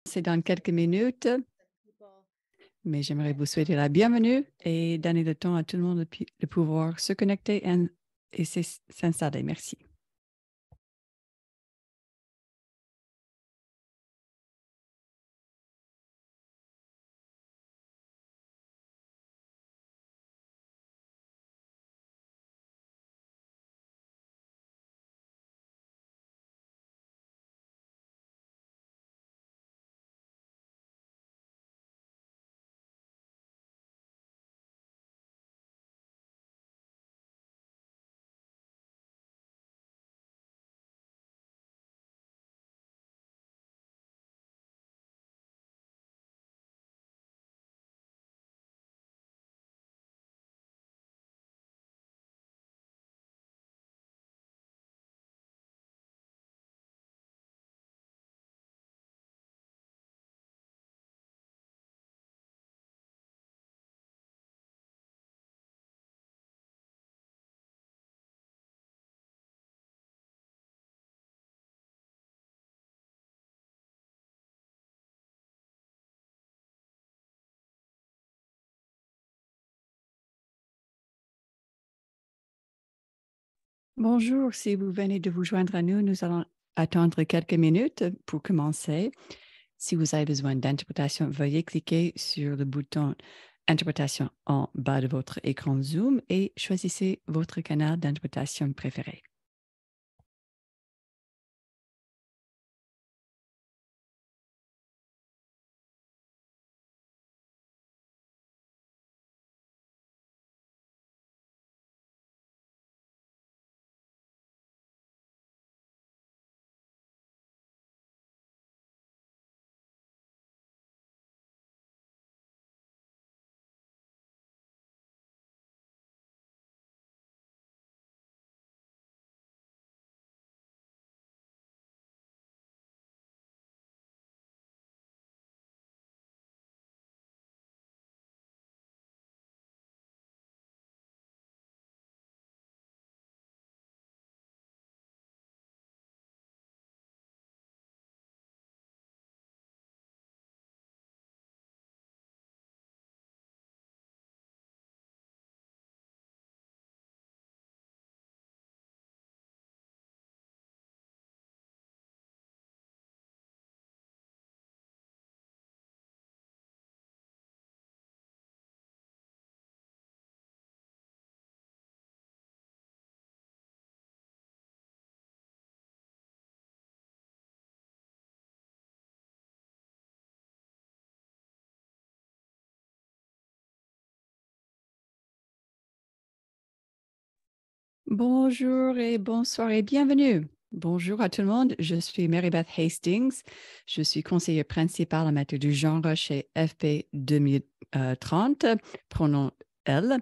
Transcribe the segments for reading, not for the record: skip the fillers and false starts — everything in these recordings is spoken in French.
C'est dans quelques minutes, mais j'aimerais vous souhaiter la bienvenue et donner le temps à tout le monde de pouvoir se connecter et s'installer. Merci. Bonjour, si vous venez de vous joindre à nous, nous allons attendre quelques minutes pour commencer. Si vous avez besoin d'interprétation, veuillez cliquer sur le bouton Interprétation en bas de votre écran Zoom et choisissez votre canal d'interprétation préféré. Bonjour et bonsoir et bienvenue. Bonjour à tout le monde, je suis Mary Beth Hastings. Je suis conseillère principale en matière du genre chez FP 2030, pronom elle.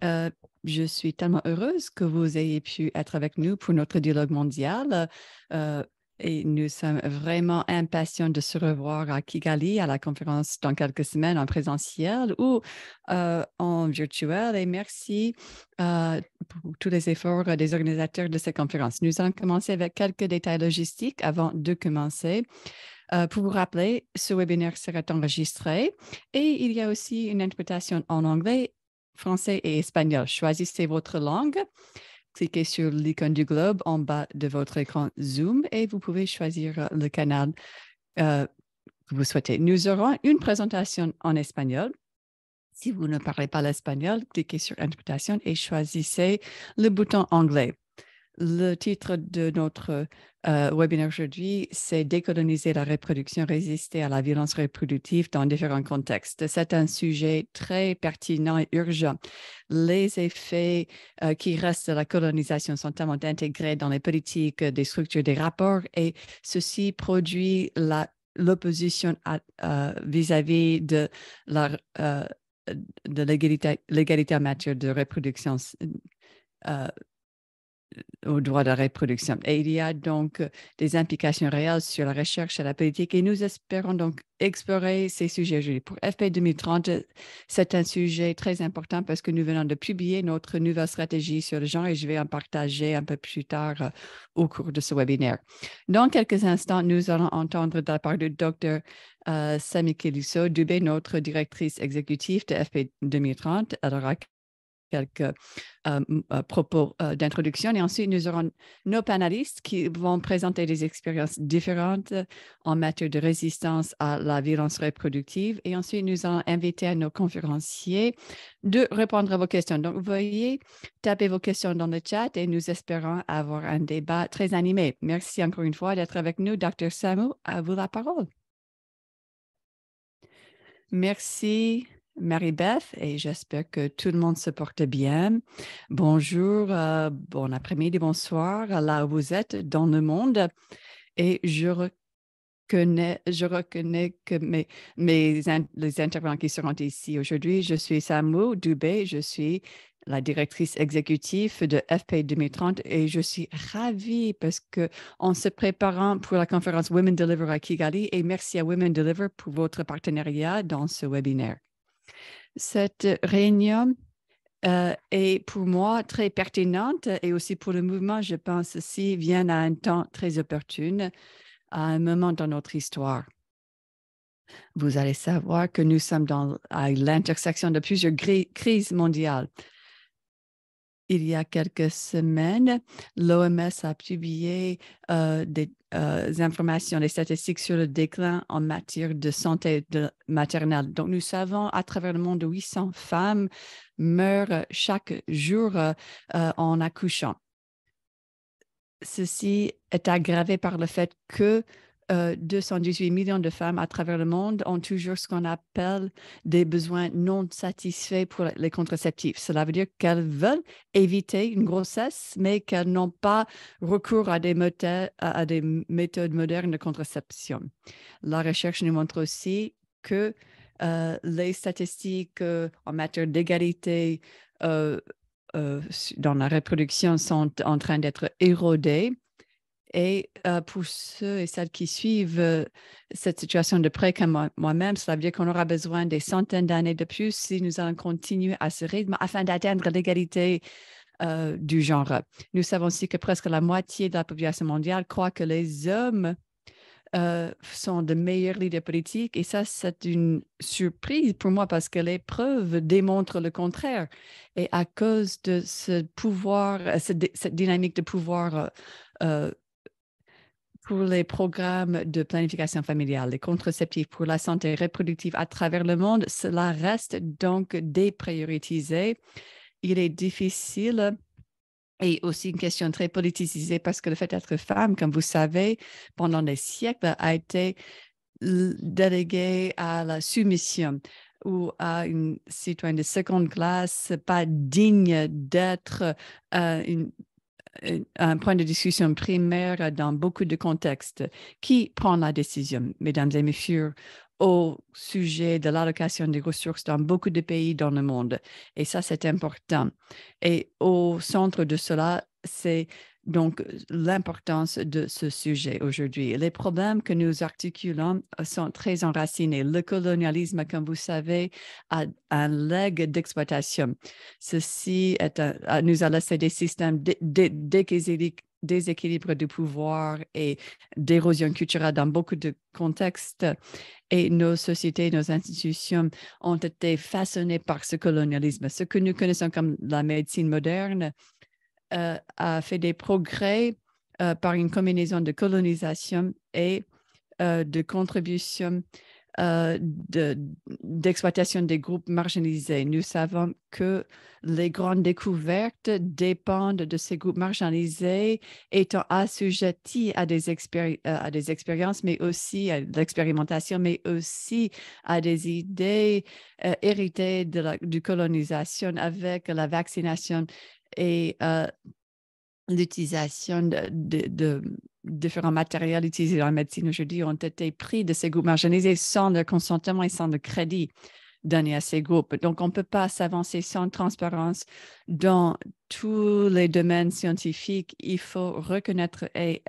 Je suis tellement heureuse que vous ayez pu être avec nous pour notre dialogue mondial. Et nous sommes vraiment impatients de se revoir à Kigali, à la conférence dans quelques semaines en présentiel ou en virtuel. Et merci pour tous les efforts des organisateurs de cette conférence. Nous allons commencer avec quelques détails logistiques avant de commencer. Pour vous rappeler, ce webinaire sera enregistré et il y a aussi une interprétation en anglais, français et espagnol. Choisissez votre langue. Cliquez sur l'icône du globe en bas de votre écran Zoom et vous pouvez choisir le canal que vous souhaitez. Nous aurons une présentation en espagnol. Si vous ne parlez pas l'espagnol, cliquez sur Interprétation et choisissez le bouton anglais. Le titre de notre webinaire aujourd'hui, c'est Décoloniser la reproduction, résister à la violence reproductive dans différents contextes. C'est un sujet très pertinent et urgent. Les effets qui restent de la colonisation sont tellement intégrés dans les politiques, des structures, des rapports, et ceci produit l'opposition vis-à-vis de l'égalité en matière de reproduction. Au droit de la reproduction. Et il y a donc des implications réelles sur la recherche et la politique et nous espérons donc explorer ces sujets aujourd'hui. Pour FP 2030, c'est un sujet très important parce que nous venons de publier notre nouvelle stratégie sur le genre et je vais en partager un peu plus tard au cours de ce webinaire. Dans quelques instants, nous allons entendre de la part du Dr. Sami Keliso Dubé, notre directrice exécutive de FP 2030. Elle aura quelques propos d'introduction et ensuite nous aurons nos panélistes qui vont présenter des expériences différentes en matière de résistance à la violence reproductive et ensuite nous allons inviter nos conférenciers de répondre à vos questions. Donc, veuillez taper vos questions dans le chat et nous espérons avoir un débat très animé. Merci encore une fois d'être avec nous. Dr. Samu, à vous la parole. Merci, Mary-Beth, et j'espère que tout le monde se porte bien. Bonjour, bon après-midi, bonsoir, là où vous êtes dans le monde. Et je reconnais que les intervenants qui seront ici aujourd'hui, je suis Samu Dubé, je suis la directrice exécutive de FP 2030 et je suis ravie parce qu'en se préparant pour la conférence Women Deliver à Kigali et merci à Women Deliver pour votre partenariat dans ce webinaire. Cette réunion est pour moi très pertinente et aussi pour le mouvement, je pense aussi, vient à un temps très opportun, à un moment dans notre histoire. Vous allez savoir que nous sommes à l'intersection de plusieurs crises mondiales. Il y a quelques semaines, l'OMS a publié des informations, des statistiques sur le déclin en matière de santé maternelle. Donc, nous savons à travers le monde, 800 femmes meurent chaque jour en accouchant. Ceci est aggravé par le fait que 218 millions de femmes à travers le monde ont toujours ce qu'on appelle des besoins non satisfaits pour les contraceptifs. Cela veut dire qu'elles veulent éviter une grossesse, mais qu'elles n'ont pas recours à des méthodes modernes de contraception. La recherche nous montre aussi que les statistiques en matière d'égalité dans la reproduction sont en train d'être érodées. Et pour ceux et celles qui suivent cette situation de près comme moi-même, cela veut dire qu'on aura besoin des centaines d'années de plus si nous allons continuer à ce rythme afin d'atteindre l'égalité du genre. Nous savons aussi que presque la moitié de la population mondiale croit que les hommes sont de meilleurs leaders politiques et ça, c'est une surprise pour moi parce que les preuves démontrent le contraire. Et à cause de ce pouvoir, cette dynamique de pouvoir pour les programmes de planification familiale, les contraceptifs pour la santé reproductive à travers le monde, cela reste donc déprioritisé. Il est difficile et aussi une question très politisée parce que le fait d'être femme, comme vous savez, pendant des siècles a été délégué à la soumission ou à une citoyenne de seconde classe pas digne d'être un point de discussion primaire dans beaucoup de contextes. Qui prend la décision, mesdames et messieurs, au sujet de l'allocation des ressources dans beaucoup de pays dans le monde? Et ça, c'est important. Et au centre de cela, c'est donc l'importance de ce sujet aujourd'hui. Les problèmes que nous articulons sont très enracinés. Le colonialisme, comme vous savez, a un legs d'exploitation. Ceci nous a laissé des systèmes déséquilibre du pouvoir et d'érosion culturelle dans beaucoup de contextes. Et nos sociétés, nos institutions ont été façonnées par ce colonialisme. Ce que nous connaissons comme la médecine moderne a fait des progrès par une combinaison de colonisation et de contribution d'exploitation des groupes marginalisés. Nous savons que les grandes découvertes dépendent de ces groupes marginalisés étant assujettis à des expériences, mais aussi à l'expérimentation, mais aussi à des idées héritées de colonisation avec la vaccination et l'utilisation de différents matériels utilisés dans la médecine aujourd'hui ont été pris de ces groupes marginalisés sans le consentement et sans le crédit donné à ces groupes. Donc, on ne peut pas s'avancer sans transparence dans tous les domaines scientifiques. Il faut reconnaître et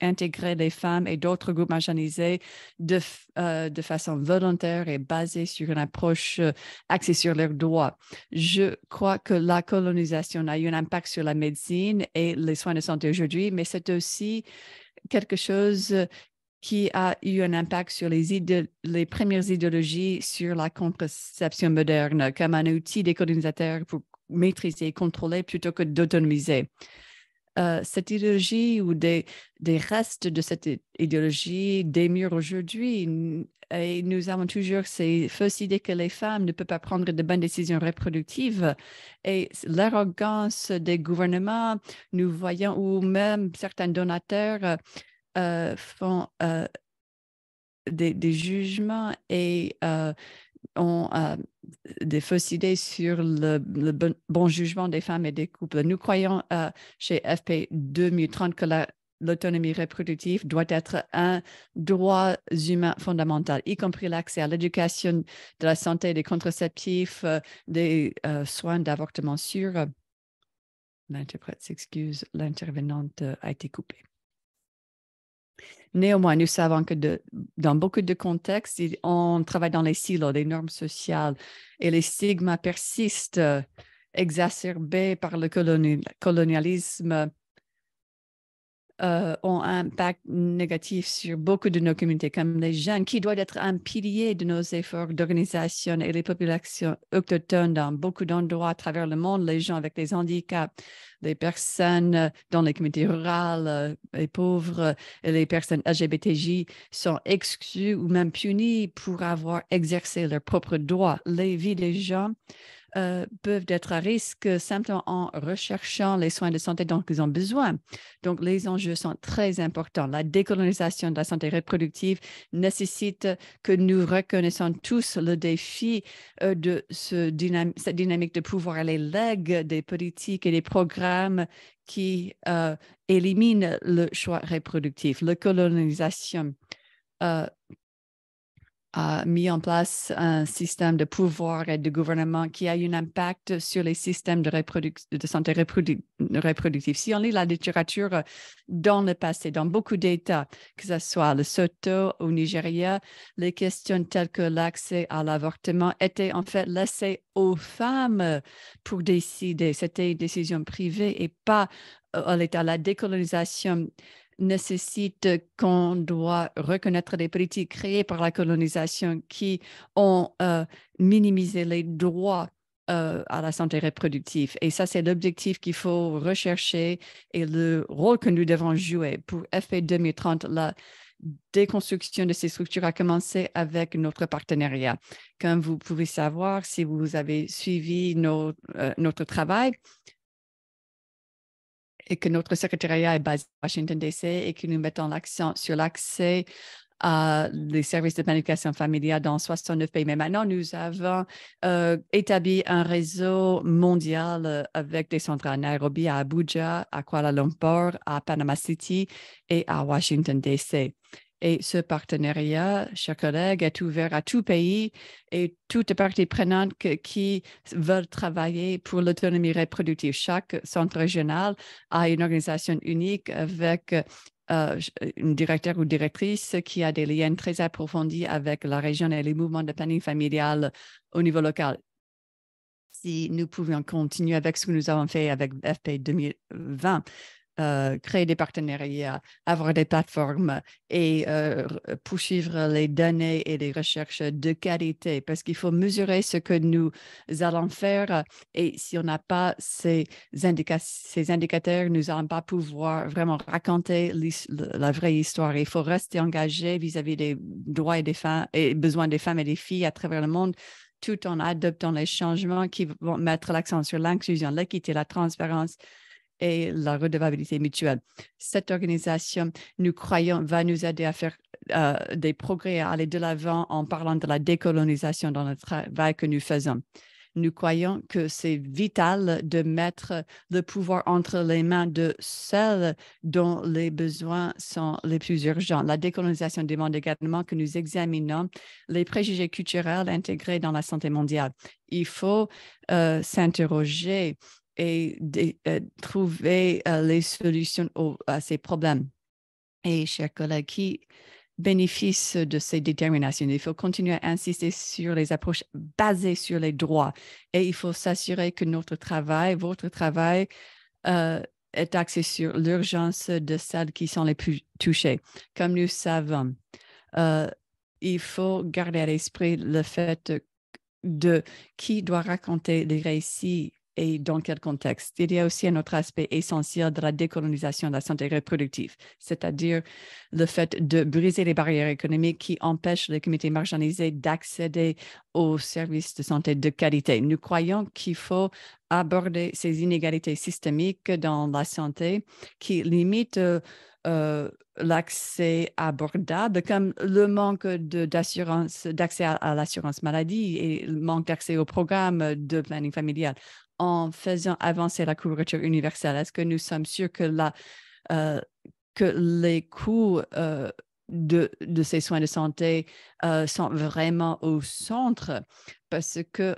intégrer les femmes et d'autres groupes marginalisés de façon volontaire et basée sur une approche axée sur leurs droits. Je crois que la colonisation a eu un impact sur la médecine et les soins de santé aujourd'hui, mais c'est aussi quelque chose qui a eu un impact sur les premières idéologies sur la contraception moderne comme un outil des colonisateurs pour maîtriser et contrôler plutôt que d'autonomiser. Cette idéologie ou des restes de cette idéologie demeurent aujourd'hui. Et nous avons toujours ces fausses idées que les femmes ne peuvent pas prendre de bonnes décisions reproductives. Et l'arrogance des gouvernements, nous voyons, ou même certains donateurs font des jugements et ont des fausses idées sur le bon jugement des femmes et des couples. Nous croyons chez FP 2030 que l'autonomie reproductive doit être un droit humain fondamental, y compris l'accès à l'éducation, de la santé, des contraceptifs, des soins d'avortement sûr. L'interprète s'excuse, l'intervenante a été coupée. Néanmoins, nous savons que dans beaucoup de contextes, on travaille dans les silos, les normes sociales et les stigmas persistent, exacerbés par le colonialisme, ont un impact négatif sur beaucoup de nos communautés, comme les jeunes, qui doivent être un pilier de nos efforts d'organisation et les populations autochtones dans beaucoup d'endroits à travers le monde, les gens avec des handicaps, les personnes dans les communautés rurales, les pauvres et les personnes LGBTJ sont exclues ou même punies pour avoir exercé leurs propres droits. Les vies des gens peuvent être à risque simplement en recherchant les soins de santé dont ils ont besoin. Donc, les enjeux sont très importants. La décolonisation de la santé reproductive nécessite que nous reconnaissons tous le défi de cette dynamique de pouvoir et les legs des politiques et des programmes qui éliminent le choix reproductif. La colonisation a mis en place un système de pouvoir et de gouvernement qui a eu un impact sur les systèmes de santé reproductive. Si on lit la littérature dans le passé, dans beaucoup d'États, que ce soit le Lesotho au Nigeria, les questions telles que l'accès à l'avortement étaient en fait laissées aux femmes pour décider. C'était une décision privée et pas à l'État. La décolonisation nécessite qu'on doit reconnaître les politiques créées par la colonisation qui ont minimisé les droits à la santé reproductive. Et ça, c'est l'objectif qu'il faut rechercher et le rôle que nous devons jouer. Pour FP 2030, la déconstruction de ces structures a commencé avec notre partenariat. Comme vous pouvez savoir, si vous avez suivi notre travail, et que notre secrétariat est basé à Washington, D.C. et que nous mettons l'accent sur l'accès à les services de planification familiale dans 69 pays. Mais maintenant, nous avons établi un réseau mondial avec des centres à Nairobi, à Abuja, à Kuala Lumpur, à Panama City et à Washington, D.C. Et ce partenariat, chers collègues, est ouvert à tout pays et toutes les parties prenantes qui veulent travailler pour l'autonomie reproductive. Chaque centre régional a une organisation unique avec une directeur ou directrice qui a des liens très approfondis avec la région et les mouvements de planning familial au niveau local. Si nous pouvions continuer avec ce que nous avons fait avec FP 2020, créer des partenariats, avoir des plateformes et poursuivre les données et les recherches de qualité parce qu'il faut mesurer ce que nous allons faire et si on n'a pas ces indicateurs, nous n'allons pas pouvoir vraiment raconter la vraie histoire. Il faut rester engagé vis-à-vis des droits et besoins des femmes et des filles à travers le monde tout en adoptant les changements qui vont mettre l'accent sur l'inclusion, l'équité, la transparence et la redevabilité mutuelle. Cette organisation, nous croyons, va nous aider à faire des progrès, à aller de l'avant en parlant de la décolonisation dans le travail que nous faisons. Nous croyons que c'est vital de mettre le pouvoir entre les mains de celles dont les besoins sont les plus urgents. La décolonisation demande également que nous examinons les préjugés culturels intégrés dans la santé mondiale. Il faut s'interroger et trouver les solutions à ces problèmes. Et chers collègues, qui bénéficient de ces déterminations, il faut continuer à insister sur les approches basées sur les droits et il faut s'assurer que notre travail, votre travail, est axé sur l'urgence de celles qui sont les plus touchées. Comme nous savons, il faut garder à l'esprit le fait de qui doit raconter les récits et dans quel contexte. Il y a aussi un autre aspect essentiel de la décolonisation de la santé reproductive, c'est-à-dire le fait de briser les barrières économiques qui empêchent les communautés marginalisées d'accéder aux services de santé de qualité. Nous croyons qu'il faut aborder ces inégalités systémiques dans la santé qui limitent l'accès abordable, comme le manque d'assurance, d'accès à l'assurance maladie et le manque d'accès au programme de planning familial. En faisant avancer la couverture universelle, est-ce que nous sommes sûrs que, que les coûts de ces soins de santé sont vraiment au centre? Parce que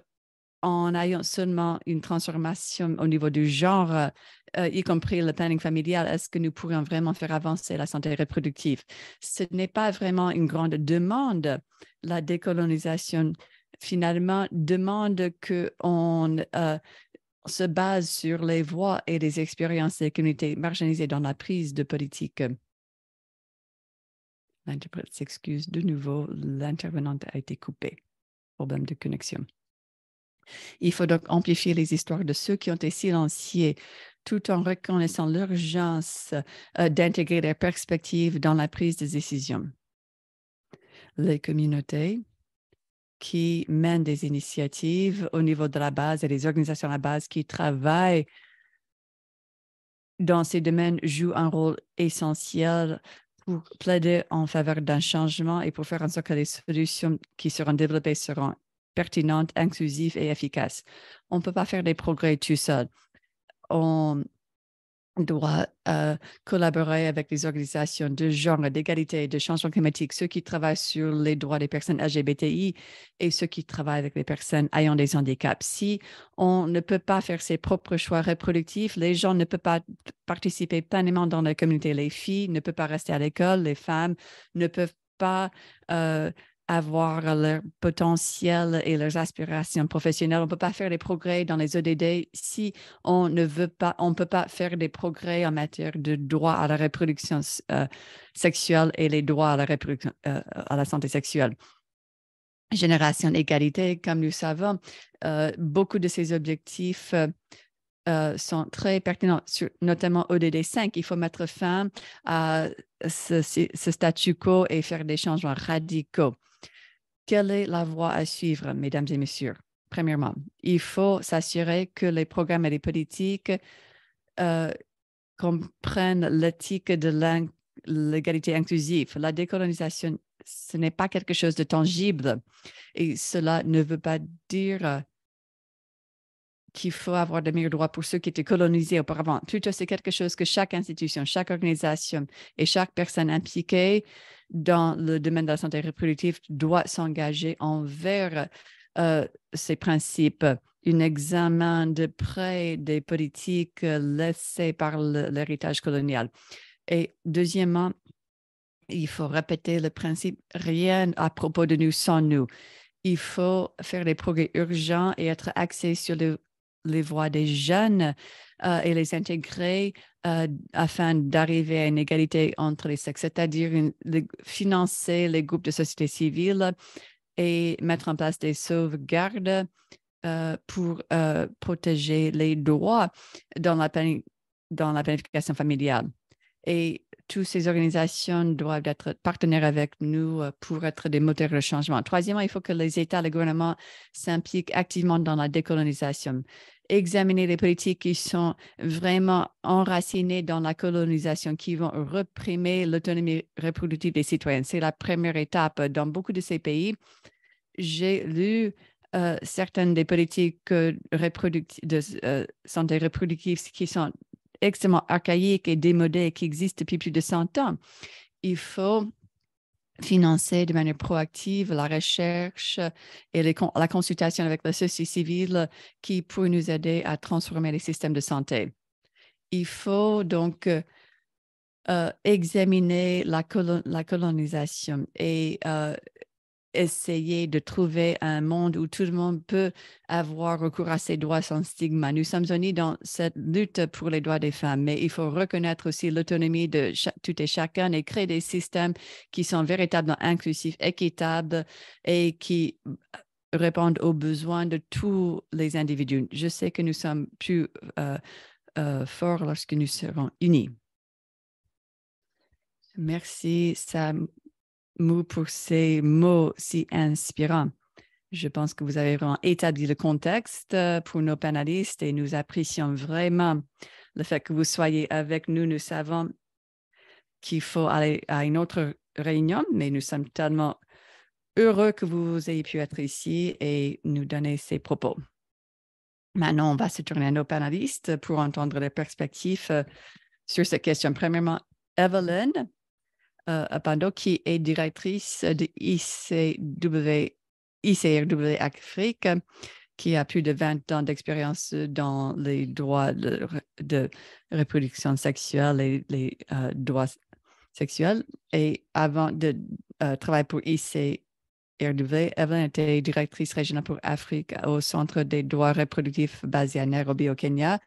en ayant seulement une transformation au niveau du genre, y compris le planning familial, est-ce que nous pourrions vraiment faire avancer la santé reproductive? Ce n'est pas vraiment une grande demande. La décolonisation, finalement, demande qu'on se base sur les voix et les expériences des communautés marginalisées dans la prise de politique. L'interprète s'excuse de nouveau, l'intervenante a été coupée. Problème de connexion. Il faut donc amplifier les histoires de ceux qui ont été silenciés tout en reconnaissant l'urgence d'intégrer leurs perspectives dans la prise de décision. Les communautés qui mènent des initiatives au niveau de la base et les organisations à la base qui travaillent dans ces domaines jouent un rôle essentiel pour plaider en faveur d'un changement et pour faire en sorte que les solutions qui seront développées seront pertinentes, inclusives et efficaces. On ne peut pas faire des progrès tout seul. On doit collaborer avec les organisations de genre, d'égalité et de changement climatique, ceux qui travaillent sur les droits des personnes LGBTI et ceux qui travaillent avec les personnes ayant des handicaps. Si on ne peut pas faire ses propres choix reproductifs, les gens ne peuvent pas participer pleinement dans la communauté. Les filles ne peuvent pas rester à l'école, les femmes ne peuvent pas avoir leur potentiel et leurs aspirations professionnelles. On ne peut pas faire des progrès dans les ODD si on ne veut pas, on ne peut pas faire des progrès en matière de droit à la reproduction sexuelle et les droits à la reproduction, à la santé sexuelle. Génération égalité, comme nous savons, beaucoup de ces objectifs sont très pertinents, notamment ODD 5. Il faut mettre fin à ce statu quo et faire des changements radicaux. Quelle est la voie à suivre, mesdames et messieurs? Premièrement, il faut s'assurer que les programmes et les politiques comprennent l'éthique de l'égalité inclusive. La décolonisation, ce n'est pas quelque chose de tangible et cela ne veut pas dire qu'il faut avoir de meilleurs droits pour ceux qui étaient colonisés auparavant. Plutôt, c'est quelque chose que chaque institution, chaque organisation et chaque personne impliquée dans le domaine de la santé reproductive doit s'engager envers ces principes. Un examen de près des politiques laissées par l'héritage colonial. Et deuxièmement, il faut répéter le principe rien à propos de nous sans nous. Il faut faire des progrès urgents et être axé sur les voix des jeunes et les intégrer afin d'arriver à une égalité entre les sexes, c'est-à-dire financer les groupes de société civile et mettre en place des sauvegardes pour protéger les droits dans la planification familiale. Et toutes ces organisations doivent être partenaires avec nous pour être des moteurs de changement. Troisièmement, il faut que les États, les gouvernements s'impliquent activement dans la décolonisation. Examiner les politiques qui sont vraiment enracinées dans la colonisation, qui vont réprimer l'autonomie reproductive des citoyens. C'est la première étape. Dans beaucoup de ces pays, j'ai lu certaines des politiques de santé reproductive qui sont extrêmement archaïques et démodées qui existent depuis plus de 100 ans. Il faut financer de manière proactive la recherche et la consultation avec la société civile qui peut nous aider à transformer les systèmes de santé. Il faut donc examiner la colonisation et essayer de trouver un monde où tout le monde peut avoir recours à ses droits sans stigma. Nous sommes unis dans cette lutte pour les droits des femmes, mais il faut reconnaître aussi l'autonomie de tout et chacun et créer des systèmes qui sont véritablement inclusifs, équitables et qui répondent aux besoins de tous les individus. Je sais que nous sommes plus forts lorsque nous serons unis. Merci, Sam, pour ces mots si inspirants. Je pense que vous avez vraiment établi le contexte pour nos panélistes et nous apprécions vraiment le fait que vous soyez avec nous. Nous savons qu'il faut aller à une autre réunion, mais nous sommes tellement heureux que vous ayez pu être ici et nous donner ces propos. Maintenant, on va se tourner à nos panélistes pour entendre les perspectives sur cette question. Premièrement, Evelyn Apando, qui est directrice de ICRW Afrique, qui a plus de 20 ans d'expérience dans les droits de reproduction sexuelle et les droits sexuels. Et avant de travailler pour ICRW, Evelyn était directrice régionale pour Afrique au Centre des droits reproductifs basé à Nairobi, au Kenya.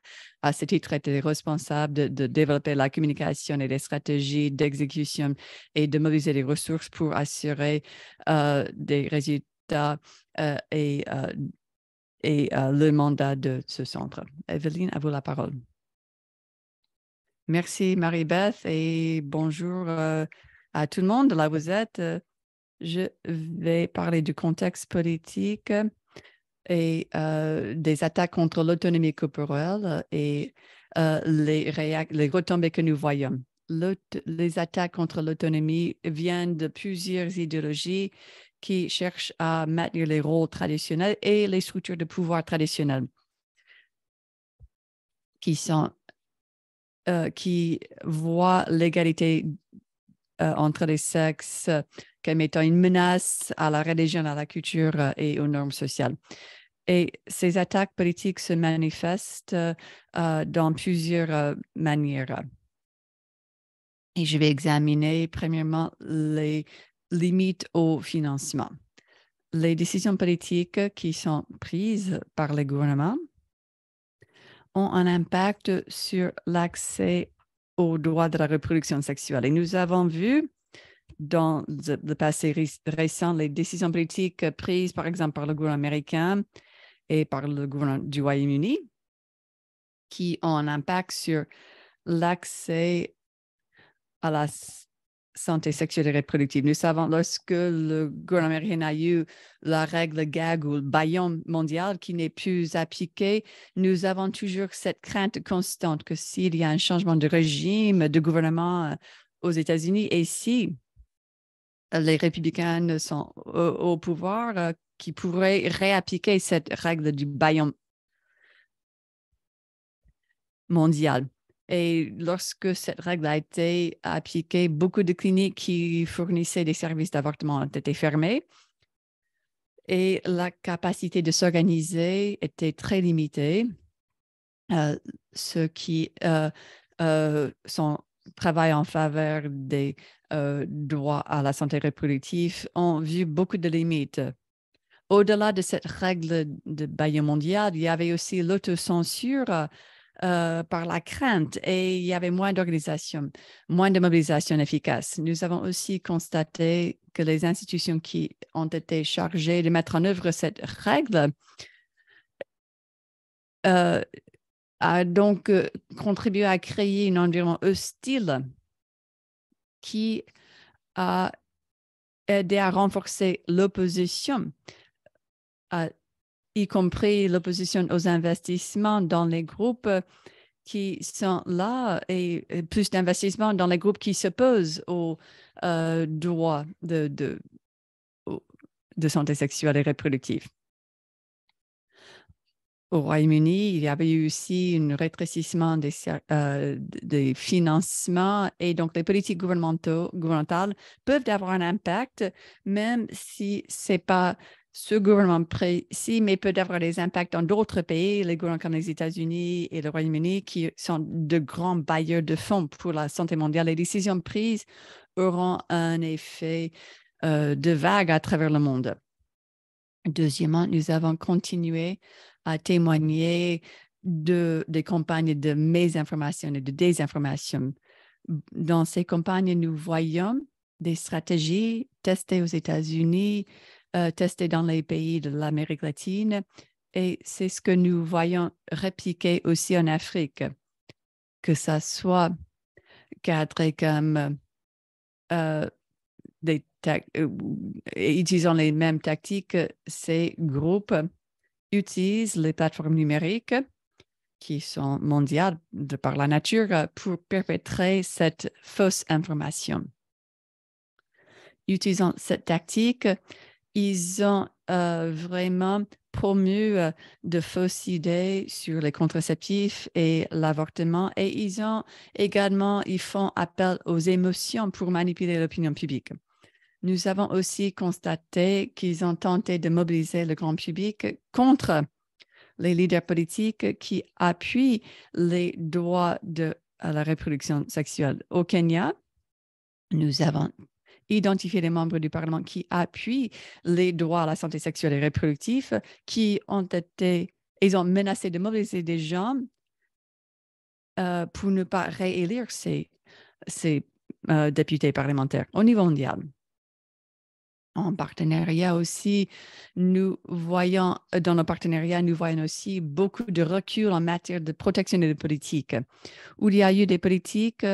À ce titre, elle était responsable de développer la communication et les stratégies d'exécution et de mobiliser les ressources pour assurer des résultats et le mandat de ce centre. Evelyne, à vous la parole. Merci, Marie-Beth, et bonjour à tout le monde. Là, vous êtes. Je vais parler du contexte politique et des attaques contre l'autonomie corporelle et les retombées que nous voyons. Les attaques contre l'autonomie viennent de plusieurs idéologies qui cherchent à maintenir les rôles traditionnels et les structures de pouvoir traditionnelles qui voient l'égalité entre les sexes comme étant une menace à la religion, à la culture et aux normes sociales. Et ces attaques politiques se manifestent dans plusieurs manières. Et je vais examiner premièrement les limites au financement. Les décisions politiques qui sont prises par les gouvernements ont un impact sur l'accès aux droits de la reproduction sexuelle. Et nous avons vu dans le passé récent les décisions politiques prises, par exemple, par le gouvernement américain et par le gouvernement du Royaume-Uni, qui ont un impact sur l'accès à la santé sexuelle et reproductive. Nous savons, lorsque le gouvernement américain a eu la règle gag ou le baillon mondial qui n'est plus appliqué, nous avons toujours cette crainte constante que s'il y a un changement de régime, de gouvernement aux États-Unis et si les républicains sont au pouvoir, qui pourraient réappliquer cette règle du baillon mondial. Et lorsque cette règle a été appliquée, beaucoup de cliniques qui fournissaient des services d'avortement ont été fermées et la capacité de s'organiser était très limitée. Ceux qui travaillent en faveur des droits à la santé reproductive ont vu beaucoup de limites. Au-delà de cette règle de baillon mondial, il y avait aussi l'autocensure par la crainte et il y avait moins d'organisation, moins de mobilisation efficace. Nous avons aussi constaté que les institutions qui ont été chargées de mettre en œuvre cette règle a donc contribué à créer un environnement hostile qui a aidé à renforcer l'opposition, y compris l'opposition aux investissements dans les groupes qui sont là et plus d'investissements dans les groupes qui s'opposent aux droits de santé sexuelle et reproductive. Au Royaume-Uni, il y avait eu aussi un rétrécissement des financements et donc les politiques gouvernementales peuvent avoir un impact, même si ce n'est pas ce gouvernement précis, mais peut avoir des impacts dans d'autres pays, les gouvernements comme les États-Unis et le Royaume-Uni, qui sont de grands bailleurs de fonds pour la santé mondiale. Les décisions prises auront un effet de vagues à travers le monde. Deuxièmement, nous avons continué à témoigner des campagnes de mésinformation et de désinformation. Dans ces campagnes, nous voyons des stratégies testées aux États-Unis, testées dans les pays de l'Amérique latine, et c'est ce que nous voyons répliquer aussi en Afrique, que ça soit cadré comme utilisant les mêmes tactiques, ces groupes utilisent les plateformes numériques qui sont mondiales de par la nature pour perpétrer cette fausse information. Utilisant cette tactique, ils ont vraiment promu de fausses idées sur les contraceptifs et l'avortement, et ils font appel aux émotions pour manipuler l'opinion publique. Nous avons aussi constaté qu'ils ont tenté de mobiliser le grand public contre les leaders politiques qui appuient les droits à la reproduction sexuelle. Au Kenya, nous avons identifié les membres du Parlement qui appuient les droits à la santé sexuelle et reproductive, ils ont menacé de mobiliser des gens pour ne pas réélire ces députés parlementaires au niveau mondial. En partenariat aussi, dans nos partenariats, nous voyons aussi beaucoup de recul en matière de protection de politique, où il y a eu des politiques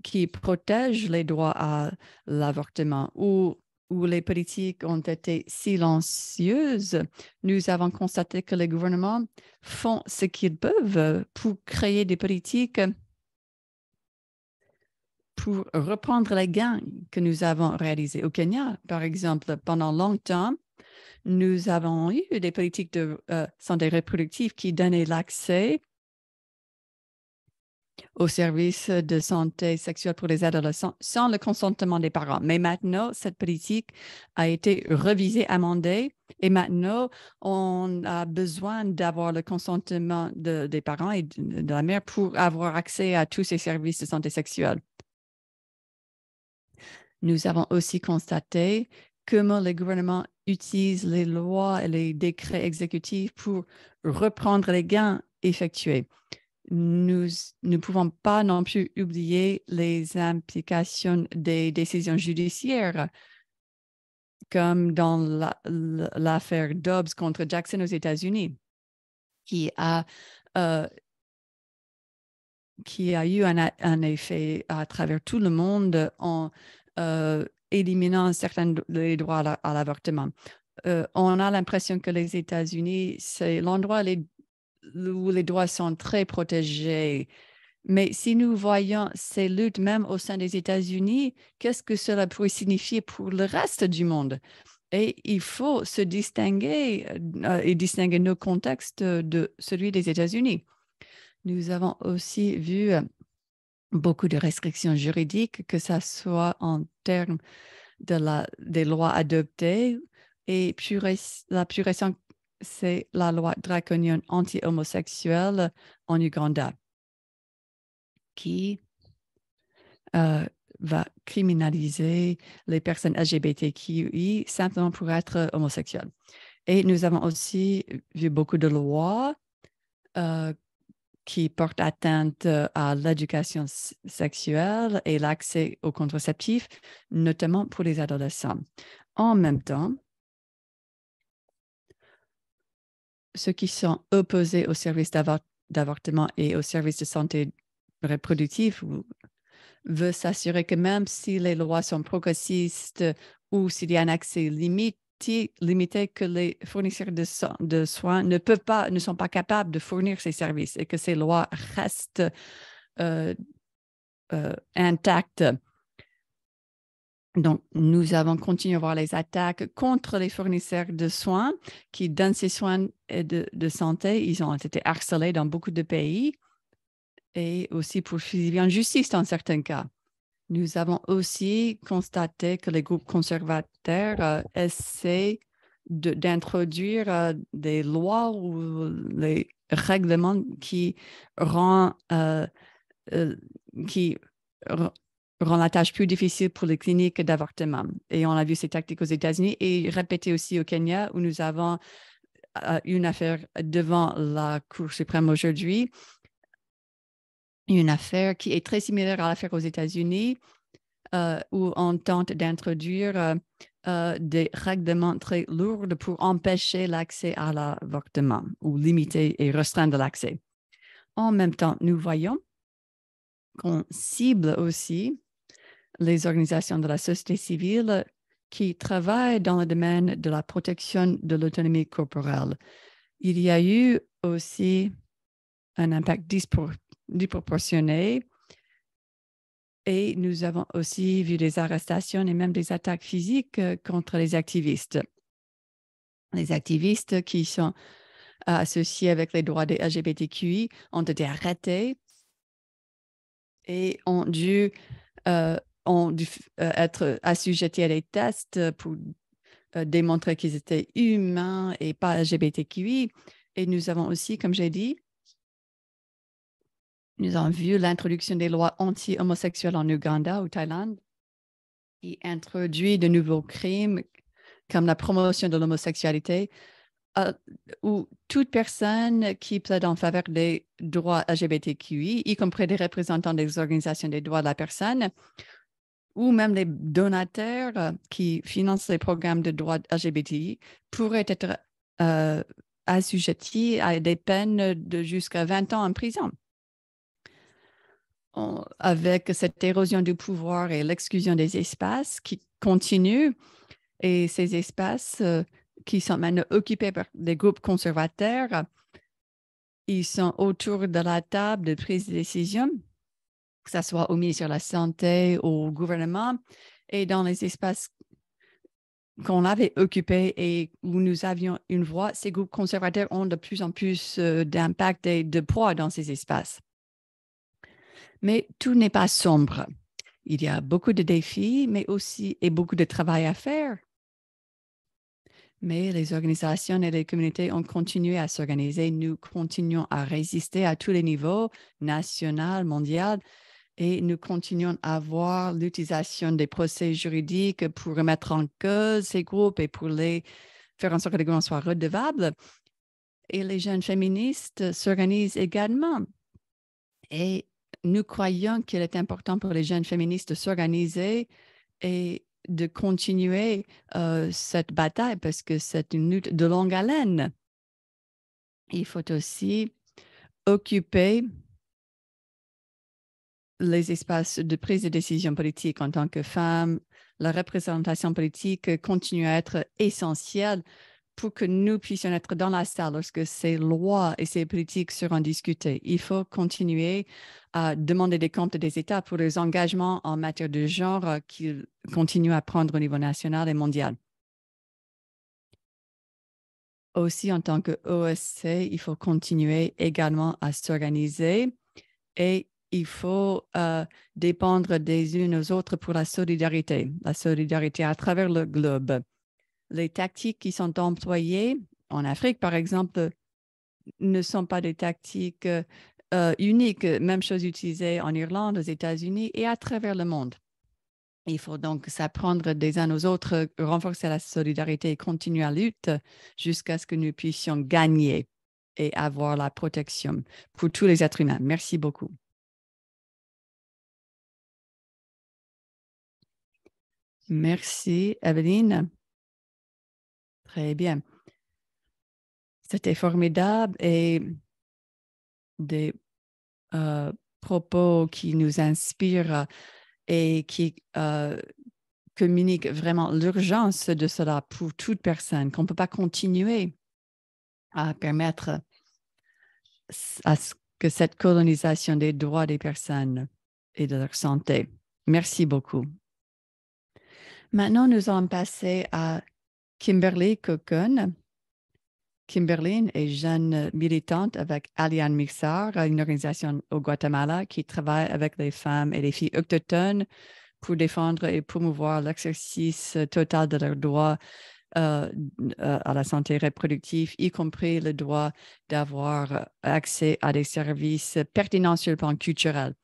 qui protègent les droits à l'avortement, où les politiques ont été silencieuses. Nous avons constaté que les gouvernements font ce qu'ils peuvent pour créer des politiques pour reprendre les gains que nous avons réalisés. Au Kenya, par exemple, pendant longtemps, nous avons eu des politiques de santé reproductive qui donnaient l'accès aux services de santé sexuelle pour les adolescents sans le consentement des parents. Mais maintenant, cette politique a été revisée, amendée, et maintenant, on a besoin d'avoir le consentement des parents et de la mère pour avoir accès à tous ces services de santé sexuelle. Nous avons aussi constaté comment le gouvernement utilise les lois et les décrets exécutifs pour reprendre les gains effectués. Nous ne pouvons pas non plus oublier les implications des décisions judiciaires, comme dans l'affaire Dobbs contre Jackson aux États-Unis, qui a eu un effet à travers tout le monde en éliminant certains des droits à l'avortement. On a l'impression que les États-Unis, c'est l'endroit où les droits sont très protégés. Mais si nous voyons ces luttes même au sein des États-Unis, qu'est-ce que cela pourrait signifier pour le reste du monde? Et il faut se distinguer et distinguer nos contextes de celui des États-Unis. Nous avons aussi vu beaucoup de restrictions juridiques, que ce soit en termes des lois adoptées. Et la plus récente, c'est la loi draconienne anti-homosexuelle en Ouganda, qui va criminaliser les personnes LGBTQI simplement pour être homosexuelles. Et nous avons aussi vu beaucoup de lois qui portent atteinte à l'éducation sexuelle et l'accès aux contraceptifs, notamment pour les adolescents. En même temps, ceux qui sont opposés aux services d'avortement et aux services de santé reproductive veulent s'assurer que même si les lois sont progressistes ou s'il y a un accès limité, que les fournisseurs de soins ne sont pas capables de fournir ces services et que ces lois restent intactes. Donc, nous avons continué à voir les attaques contre les fournisseurs de soins qui donnent ces soins de santé. Ils ont été harcelés dans beaucoup de pays et aussi poursuivis en justice dans certains cas. Nous avons aussi constaté que les groupes conservateurs essaient d'introduire des lois ou les règlements qui rend la tâche plus difficile pour les cliniques d'avortement. Et on a vu ces tactiques aux États-Unis et répétées aussi au Kenya, où nous avons une affaire devant la Cour suprême aujourd'hui, une affaire qui est très similaire à l'affaire aux États-Unis, où on tente d'introduire des règlements très lourds pour empêcher l'accès à l'avortement ou limiter et restreindre l'accès. En même temps, nous voyons qu'on cible aussi les organisations de la société civile qui travaillent dans le domaine de la protection de l'autonomie corporelle. Il y a eu aussi un impact disproportionné et nous avons aussi vu des arrestations et même des attaques physiques contre les activistes. Les activistes qui sont associés avec les droits des LGBTQI ont été arrêtés et ont dû être assujettis à des tests pour démontrer qu'ils étaient humains et pas LGBTQI. Et nous avons aussi, comme j'ai dit, nous avons vu l'introduction des lois anti-homosexuelles en Ouganda ou Thaïlande qui introduit de nouveaux crimes comme la promotion de l'homosexualité où toute personne qui plaide en faveur des droits LGBTQI, y compris des représentants des organisations des droits de la personne, ou même les donateurs qui financent les programmes de droits LGBTI, pourraient être assujettis à des peines de jusqu'à 20 ans en prison. Avec cette érosion du pouvoir et l'exclusion des espaces qui continuent, et ces espaces qui sont maintenant occupés par des groupes conservateurs, ils sont autour de la table de prise de décision, que ce soit au ministère de la Santé, au gouvernement, et dans les espaces qu'on avait occupés et où nous avions une voix, ces groupes conservateurs ont de plus en plus d'impact et de poids dans ces espaces. Mais tout n'est pas sombre. Il y a beaucoup de défis, mais aussi et beaucoup de travail à faire. Mais les organisations et les communautés ont continué à s'organiser. Nous continuons à résister à tous les niveaux, national, mondial, et nous continuons à voir l'utilisation des procès juridiques pour remettre en cause ces groupes et pour les faire en sorte que les groupes soient redevables. Et les jeunes féministes s'organisent également. Et nous croyons qu'il est important pour les jeunes féministes de s'organiser et de continuer cette bataille parce que c'est une lutte de longue haleine. Il faut aussi occuper les espaces de prise de décision politique en tant que femme. La représentation politique continue à être essentielle pour que nous puissions être dans la salle lorsque ces lois et ces politiques seront discutées. Il faut continuer à demander des comptes des États pour les engagements en matière de genre qu'ils continuent à prendre au niveau national et mondial. Aussi, en tant que OSC, il faut continuer également à s'organiser et il faut dépendre des unes aux autres pour la solidarité à travers le globe. Les tactiques qui sont employées en Afrique, par exemple, ne sont pas des tactiques uniques. Même chose utilisée en Irlande, aux États-Unis et à travers le monde. Il faut donc s'apprendre des uns aux autres, renforcer la solidarité et continuer à lutter jusqu'à ce que nous puissions gagner et avoir la protection pour tous les êtres humains. Merci beaucoup. Merci, Evelyne. Très bien. C'était formidable et des propos qui nous inspirent et qui communiquent vraiment l'urgence de cela pour toute personne, qu'on ne peut pas continuer à permettre à ce que cette colonisation des droits des personnes et de leur santé. Merci beaucoup. Maintenant, nous allons passer à Kimberly Cocoon. Kimberly est jeune militante avec Alian Mixar, une organisation au Guatemala qui travaille avec les femmes et les filles autochtones pour défendre et promouvoir l'exercice total de leurs droits à la santé reproductive, y compris le droit d'avoir accès à des services pertinents sur le plan culturel.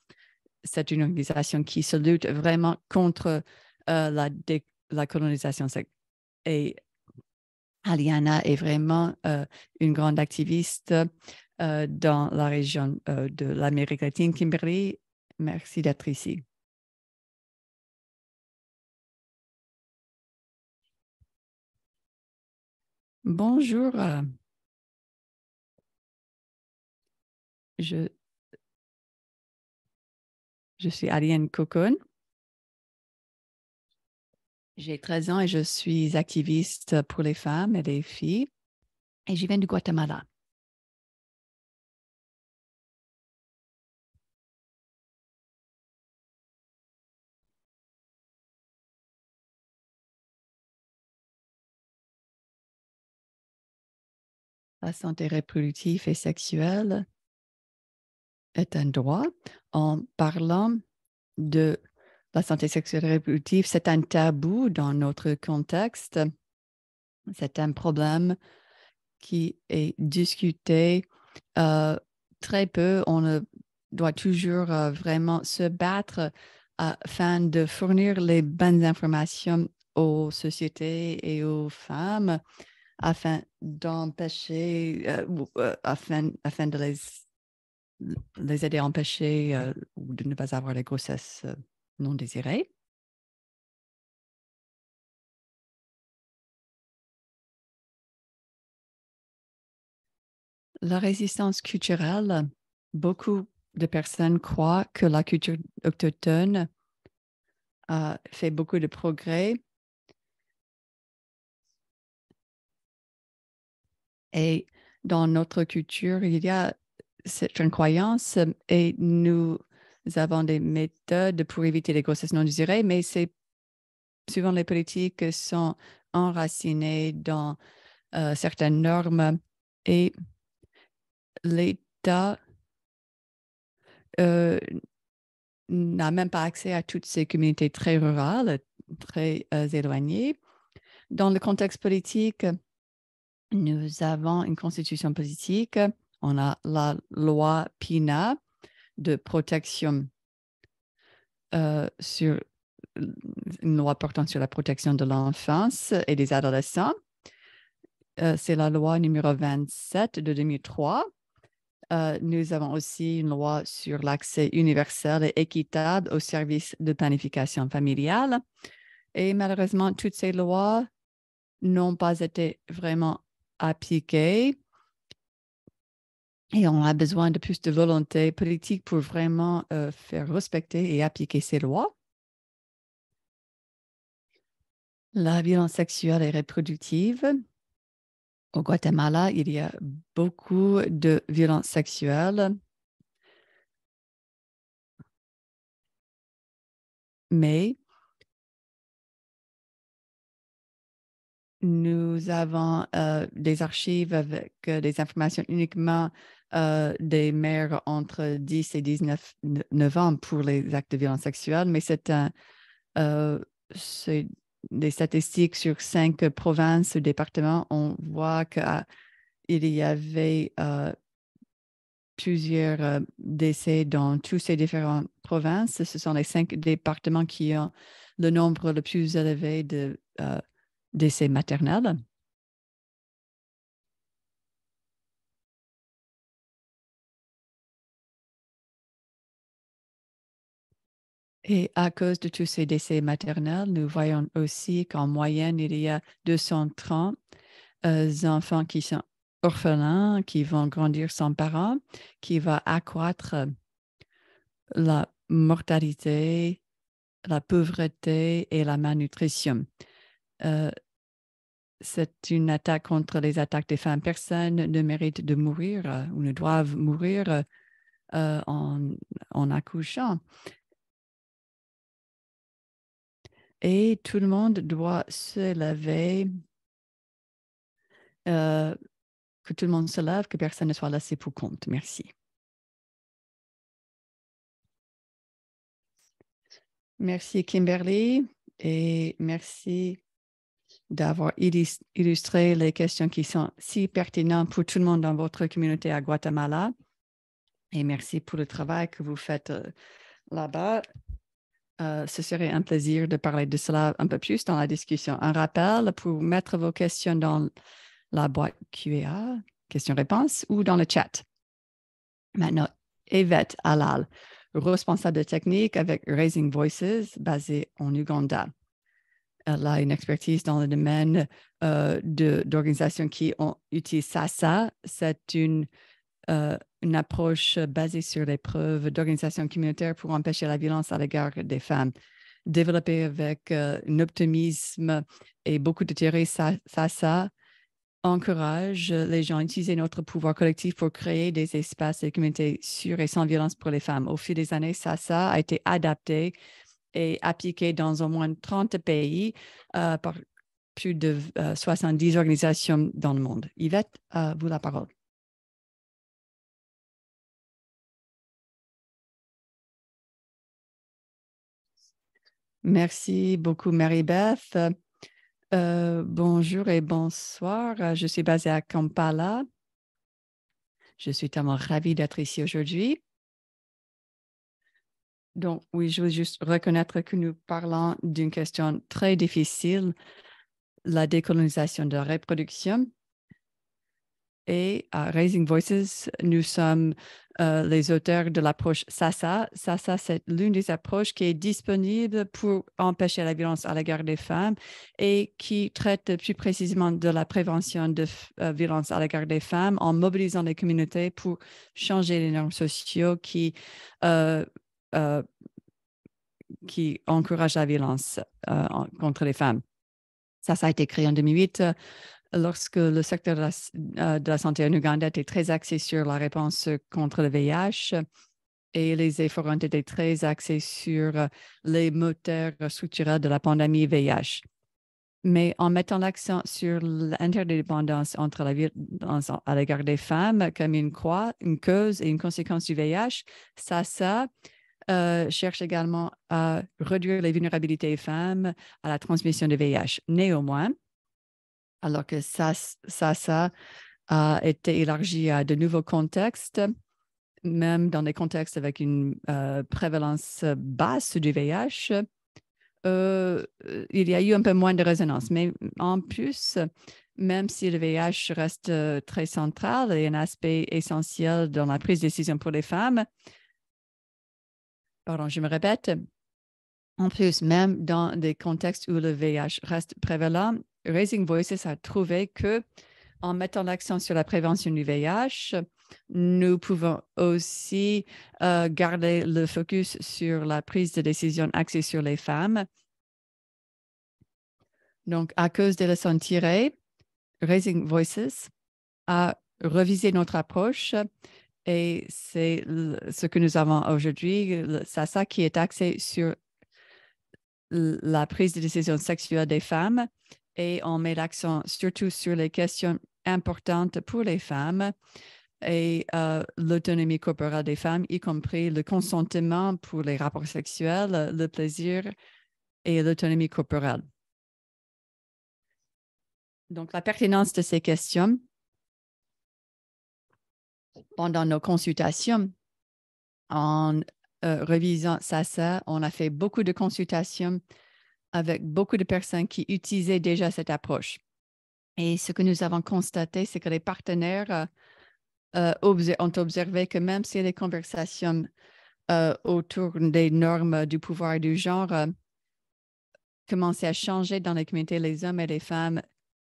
c'est une organisation qui se lutte vraiment contre la colonisation. Et Aliana est vraiment une grande activiste dans la région de l'Amérique latine. Kimberly, merci d'être ici. Bonjour. Je suis Ariane Cocon. J'ai 13 ans et je suis activiste pour les femmes et les filles. Et je viens du Guatemala. La santé reproductive et sexuelle est un droit. En parlant de la santé sexuelle et reproductive, c'est un tabou dans notre contexte. C'est un problème qui est discuté très peu. On doit toujours vraiment se battre afin de fournir les bonnes informations aux sociétés et aux femmes afin d'empêcher, afin de les aider à empêcher ou de ne pas avoir les grossesses non désirées. La résistance culturelle, beaucoup de personnes croient que la culture autochtone a fait beaucoup de progrès et dans notre culture, il y a cette croyance et nous avons des méthodes pour éviter les grossesses non désirées, mais c'est souvent les politiques sont enracinées dans certaines normes et l'État n'a même pas accès à toutes ces communautés très rurales, très éloignées. Dans le contexte politique, nous avons une constitution politique. On a la loi PINA de protection sur une loi portant sur la protection de l'enfance et des adolescents. C'est la loi numéro 27 de 2003. Nous avons aussi une loi sur l'accès universel et équitable aux services de planification familiale. Et malheureusement, toutes ces lois n'ont pas été vraiment appliquées. Et on a besoin de plus de volonté politique pour vraiment faire respecter et appliquer ces lois. La violence sexuelle et reproductive. Au Guatemala, il y a beaucoup de violences sexuelles, mais nous avons des archives avec des informations uniquement des mères entre 10 et 19 ans pour les actes de violence sexuelle, mais c'est des statistiques sur 5 provinces ou départements. On voit qu'il y avait plusieurs décès dans toutes ces différentes provinces. Ce sont les 5 départements qui ont le nombre le plus élevé de décès maternels. Et à cause de tous ces décès maternels, nous voyons aussi qu'en moyenne, il y a 230 enfants qui sont orphelins, qui vont grandir sans parents, qui va accroître la mortalité, la pauvreté et la malnutrition. C'est une attaque contre les attaques des femmes. Personne ne mérite de mourir ou ne doivent mourir en accouchant. Et tout le monde doit se lever, que tout le monde se lève, que personne ne soit laissé pour compte. Merci. Merci, Kimberly, et merci d'avoir illustré les questions qui sont si pertinentes pour tout le monde dans votre communauté à Guatemala. Et merci pour le travail que vous faites là-bas. Ce serait un plaisir de parler de cela un peu plus dans la discussion. Un rappel pour mettre vos questions dans la boîte Q&A, questions-réponses, ou dans le chat. Maintenant, Yvette Alal, responsable de technique avec Raising Voices, basée en Ouganda. Elle a une expertise dans le domaine d'organisations qui utilisent SASA. C'est une approche basée sur les preuves d'organisation communautaire pour empêcher la violence à l'égard des femmes. Développée avec un optimisme et beaucoup de théories, SASA encourage les gens à utiliser notre pouvoir collectif pour créer des espaces et communautés sûrs et sans violence pour les femmes. Au fil des années, SASA a été adapté et appliqué dans au moins 30 pays par plus de 70 organisations dans le monde. Yvette, vous la parole. Merci beaucoup, Mary-Beth. Bonjour et bonsoir. Je suis basée à Kampala. Je suis tellement ravie d'être ici aujourd'hui. Donc, oui, je veux juste reconnaître que nous parlons d'une question très difficile, la décolonisation de la reproduction. Et à Raising Voices, nous sommes les auteurs de l'approche SASA. SASA, c'est l'une des approches qui est disponible pour empêcher la violence à l'égard des femmes et qui traite plus précisément de la prévention de violence à l'égard des femmes en mobilisant les communautés pour changer les normes sociaux qui encouragent la violence contre les femmes. Ça a été créé en 2008. Lorsque le secteur de la santé en Ouganda était très axé sur la réponse contre le VIH et les efforts ont été très axés sur les moteurs structurels de la pandémie VIH. Mais en mettant l'accent sur l'interdépendance entre la violence à l'égard des femmes comme une cause et une conséquence du VIH, SASA cherche également à réduire les vulnérabilités des femmes à la transmission du VIH. Néanmoins, alors que SASA a été élargi à de nouveaux contextes, même dans des contextes avec une prévalence basse du VIH, il y a eu un peu moins de résonance. Mais en plus, même si le VIH reste très central et un aspect essentiel dans la prise de décision pour les femmes, pardon, je me répète, en plus, même dans des contextes où le VIH reste prévalent, Raising Voices a trouvé que en mettant l'accent sur la prévention du VIH, nous pouvons aussi garder le focus sur la prise de décision axée sur les femmes. Donc, à cause des leçons tirées, Raising Voices a revisé notre approche et c'est ce que nous avons aujourd'hui, SASA, qui est axé sur la prise de décision sexuelle des femmes et on met l'accent surtout sur les questions importantes pour les femmes et l'autonomie corporelle des femmes, y compris le consentement pour les rapports sexuels, le plaisir et l'autonomie corporelle. Donc, la pertinence de ces questions pendant nos consultations, en revisant SASA, on a fait beaucoup de consultations avec beaucoup de personnes qui utilisaient déjà cette approche. Et ce que nous avons constaté, c'est que les partenaires ont observé que même si les conversations autour des normes du pouvoir et du genre commençaient à changer dans les communautés, les hommes et les femmes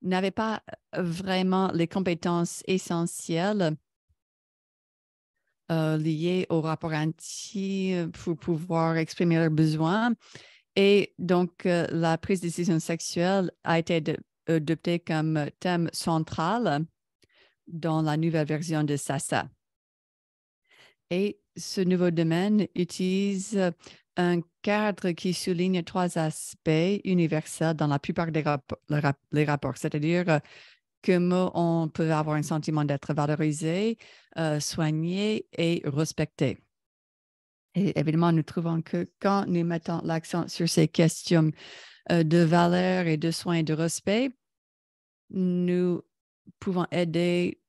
n'avaient pas vraiment les compétences essentielles liées au rapport entier pour pouvoir exprimer leurs besoins. Et donc, la prise de décision sexuelle a été adoptée comme thème central dans la nouvelle version de SASA. Et ce nouveau domaine utilise un cadre qui souligne 3 aspects universels dans la plupart des rapports, c'est-à-dire comment on peut avoir un sentiment d'être valorisé, soigné et respecté. Et évidemment, nous trouvons que quand nous mettons l'accent sur ces questions de valeur et de soins et de respect, nous pouvons aider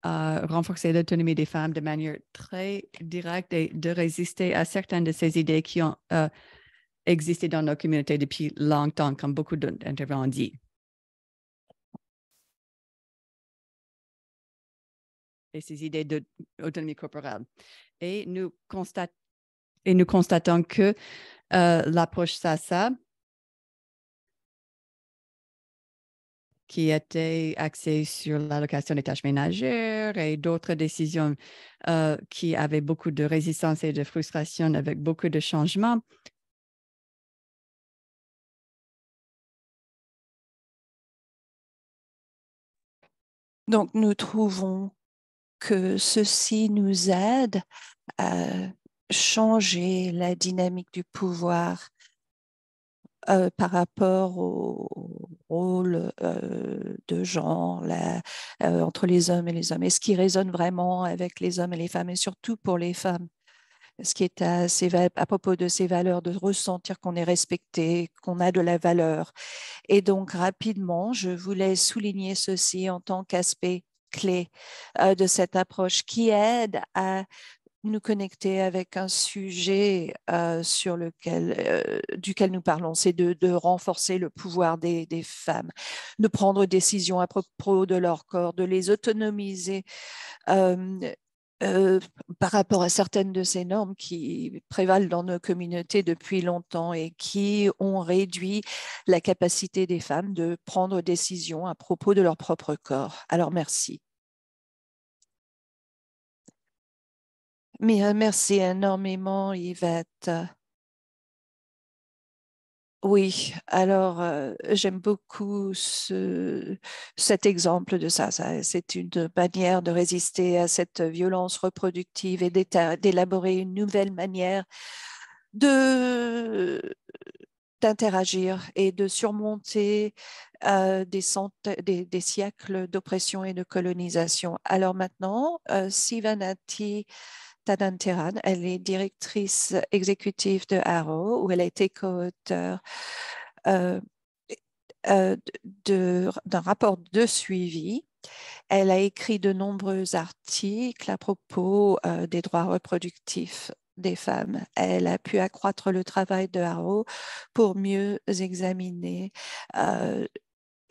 à renforcer l'autonomie des femmes de manière très directe et de résister à certaines de ces idées qui ont existé dans nos communautés depuis longtemps, comme beaucoup d'intervenants ont dit. Et ces idées d'autonomie corporelle. Et nous constatons que l'approche SASA, qui était axée sur l'allocation des tâches ménagères et d'autres décisions qui avaient beaucoup de résistance et de frustration avec beaucoup de changements. Donc, nous trouvons que ceci nous aide à changer la dynamique du pouvoir par rapport au rôle de genre entre les hommes et les hommes, et ce qui résonne vraiment avec les hommes et les femmes, et surtout pour les femmes, ce qui est à propos de ces valeurs, de ressentir qu'on est respecté, qu'on a de la valeur. Et donc, rapidement, je voulais souligner ceci en tant qu'aspect clé de cette approche qui aide à nous connecter avec un sujet duquel nous parlons, c'est de renforcer le pouvoir des femmes, de prendre décision à propos de leur corps, de les autonomiser euh, euh, par rapport à certaines de ces normes qui prévalent dans nos communautés depuis longtemps et qui ont réduit la capacité des femmes de prendre décision à propos de leur propre corps. Alors, merci. Merci énormément, Yvette. Oui, alors j'aime beaucoup cet exemple de ça. C'est une manière de résister à cette violence reproductive et d'élaborer une nouvelle manière de d'interagir et de surmonter des siècles d'oppression et de colonisation. Alors maintenant, Sivanati Tadanthiran, elle est directrice exécutive de Arrow, où elle a été co-auteure euh, d'un rapport de suivi. Elle a écrit de nombreux articles à propos des droits reproductifs des femmes. Elle a pu accroître le travail de Arrow pour mieux examiner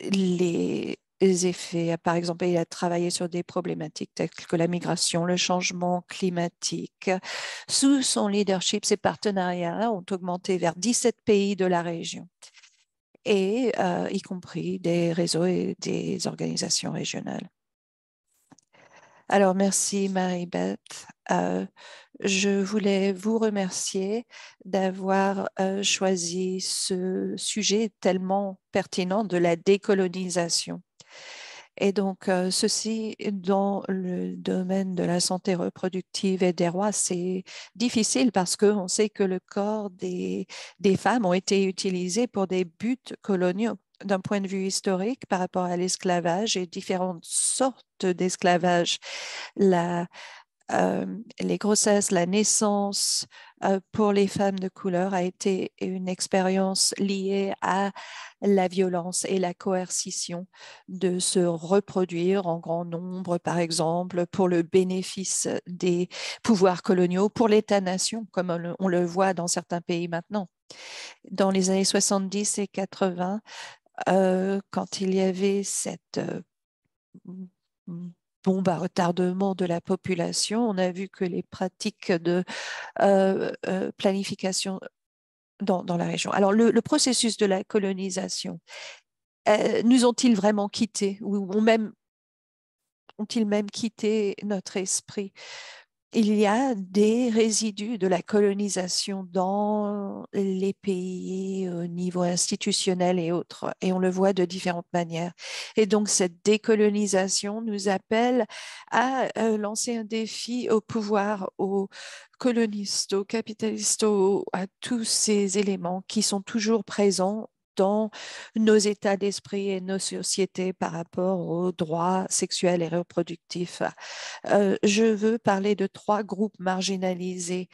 les effets. Par exemple, il a travaillé sur des problématiques telles que la migration, le changement climatique. Sous son leadership, ses partenariats ont augmenté vers 17 pays de la région, et y compris des réseaux et des organisations régionales. Alors, merci Marie-Beth. Je voulais vous remercier d'avoir choisi ce sujet tellement pertinent de la décolonisation. Et donc, ceci dans le domaine de la santé reproductive et des rois, c'est difficile parce qu'on sait que le corps des femmes ont été utilisés pour des buts coloniaux d'un point de vue historique par rapport à l'esclavage et différentes sortes d'esclavage. Les grossesses, la naissance pour les femmes de couleur a été une expérience liée à la violence et la coercition de se reproduire en grand nombre, par exemple, pour le bénéfice des pouvoirs coloniaux, pour l'État-nation, comme on le voit dans certains pays maintenant. Dans les années 70 et 80, quand il y avait cette bombe à retardement de la population, on a vu que les pratiques de planification dans la région. Alors, le processus de la colonisation, nous ont-ils vraiment quittés ou ont-ils même quitté notre esprit? Il y a des résidus de la colonisation dans les pays au niveau institutionnel et autres, et on le voit de différentes manières. Et donc, cette décolonisation nous appelle à lancer un défi au pouvoir, aux colonistes, aux capitalistes, à tous ces éléments qui sont toujours présents dans nos états d'esprit et nos sociétés par rapport aux droits sexuels et reproductifs. Je veux parler de 3 groupes marginalisés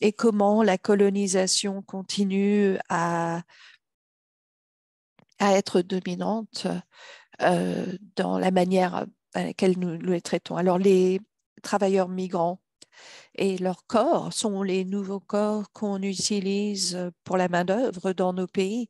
et comment la colonisation continue à être dominante dans la manière avec lesquels nous les traitons. Alors, les travailleurs migrants et leurs corps sont les nouveaux corps qu'on utilise pour la main-d'œuvre dans nos pays.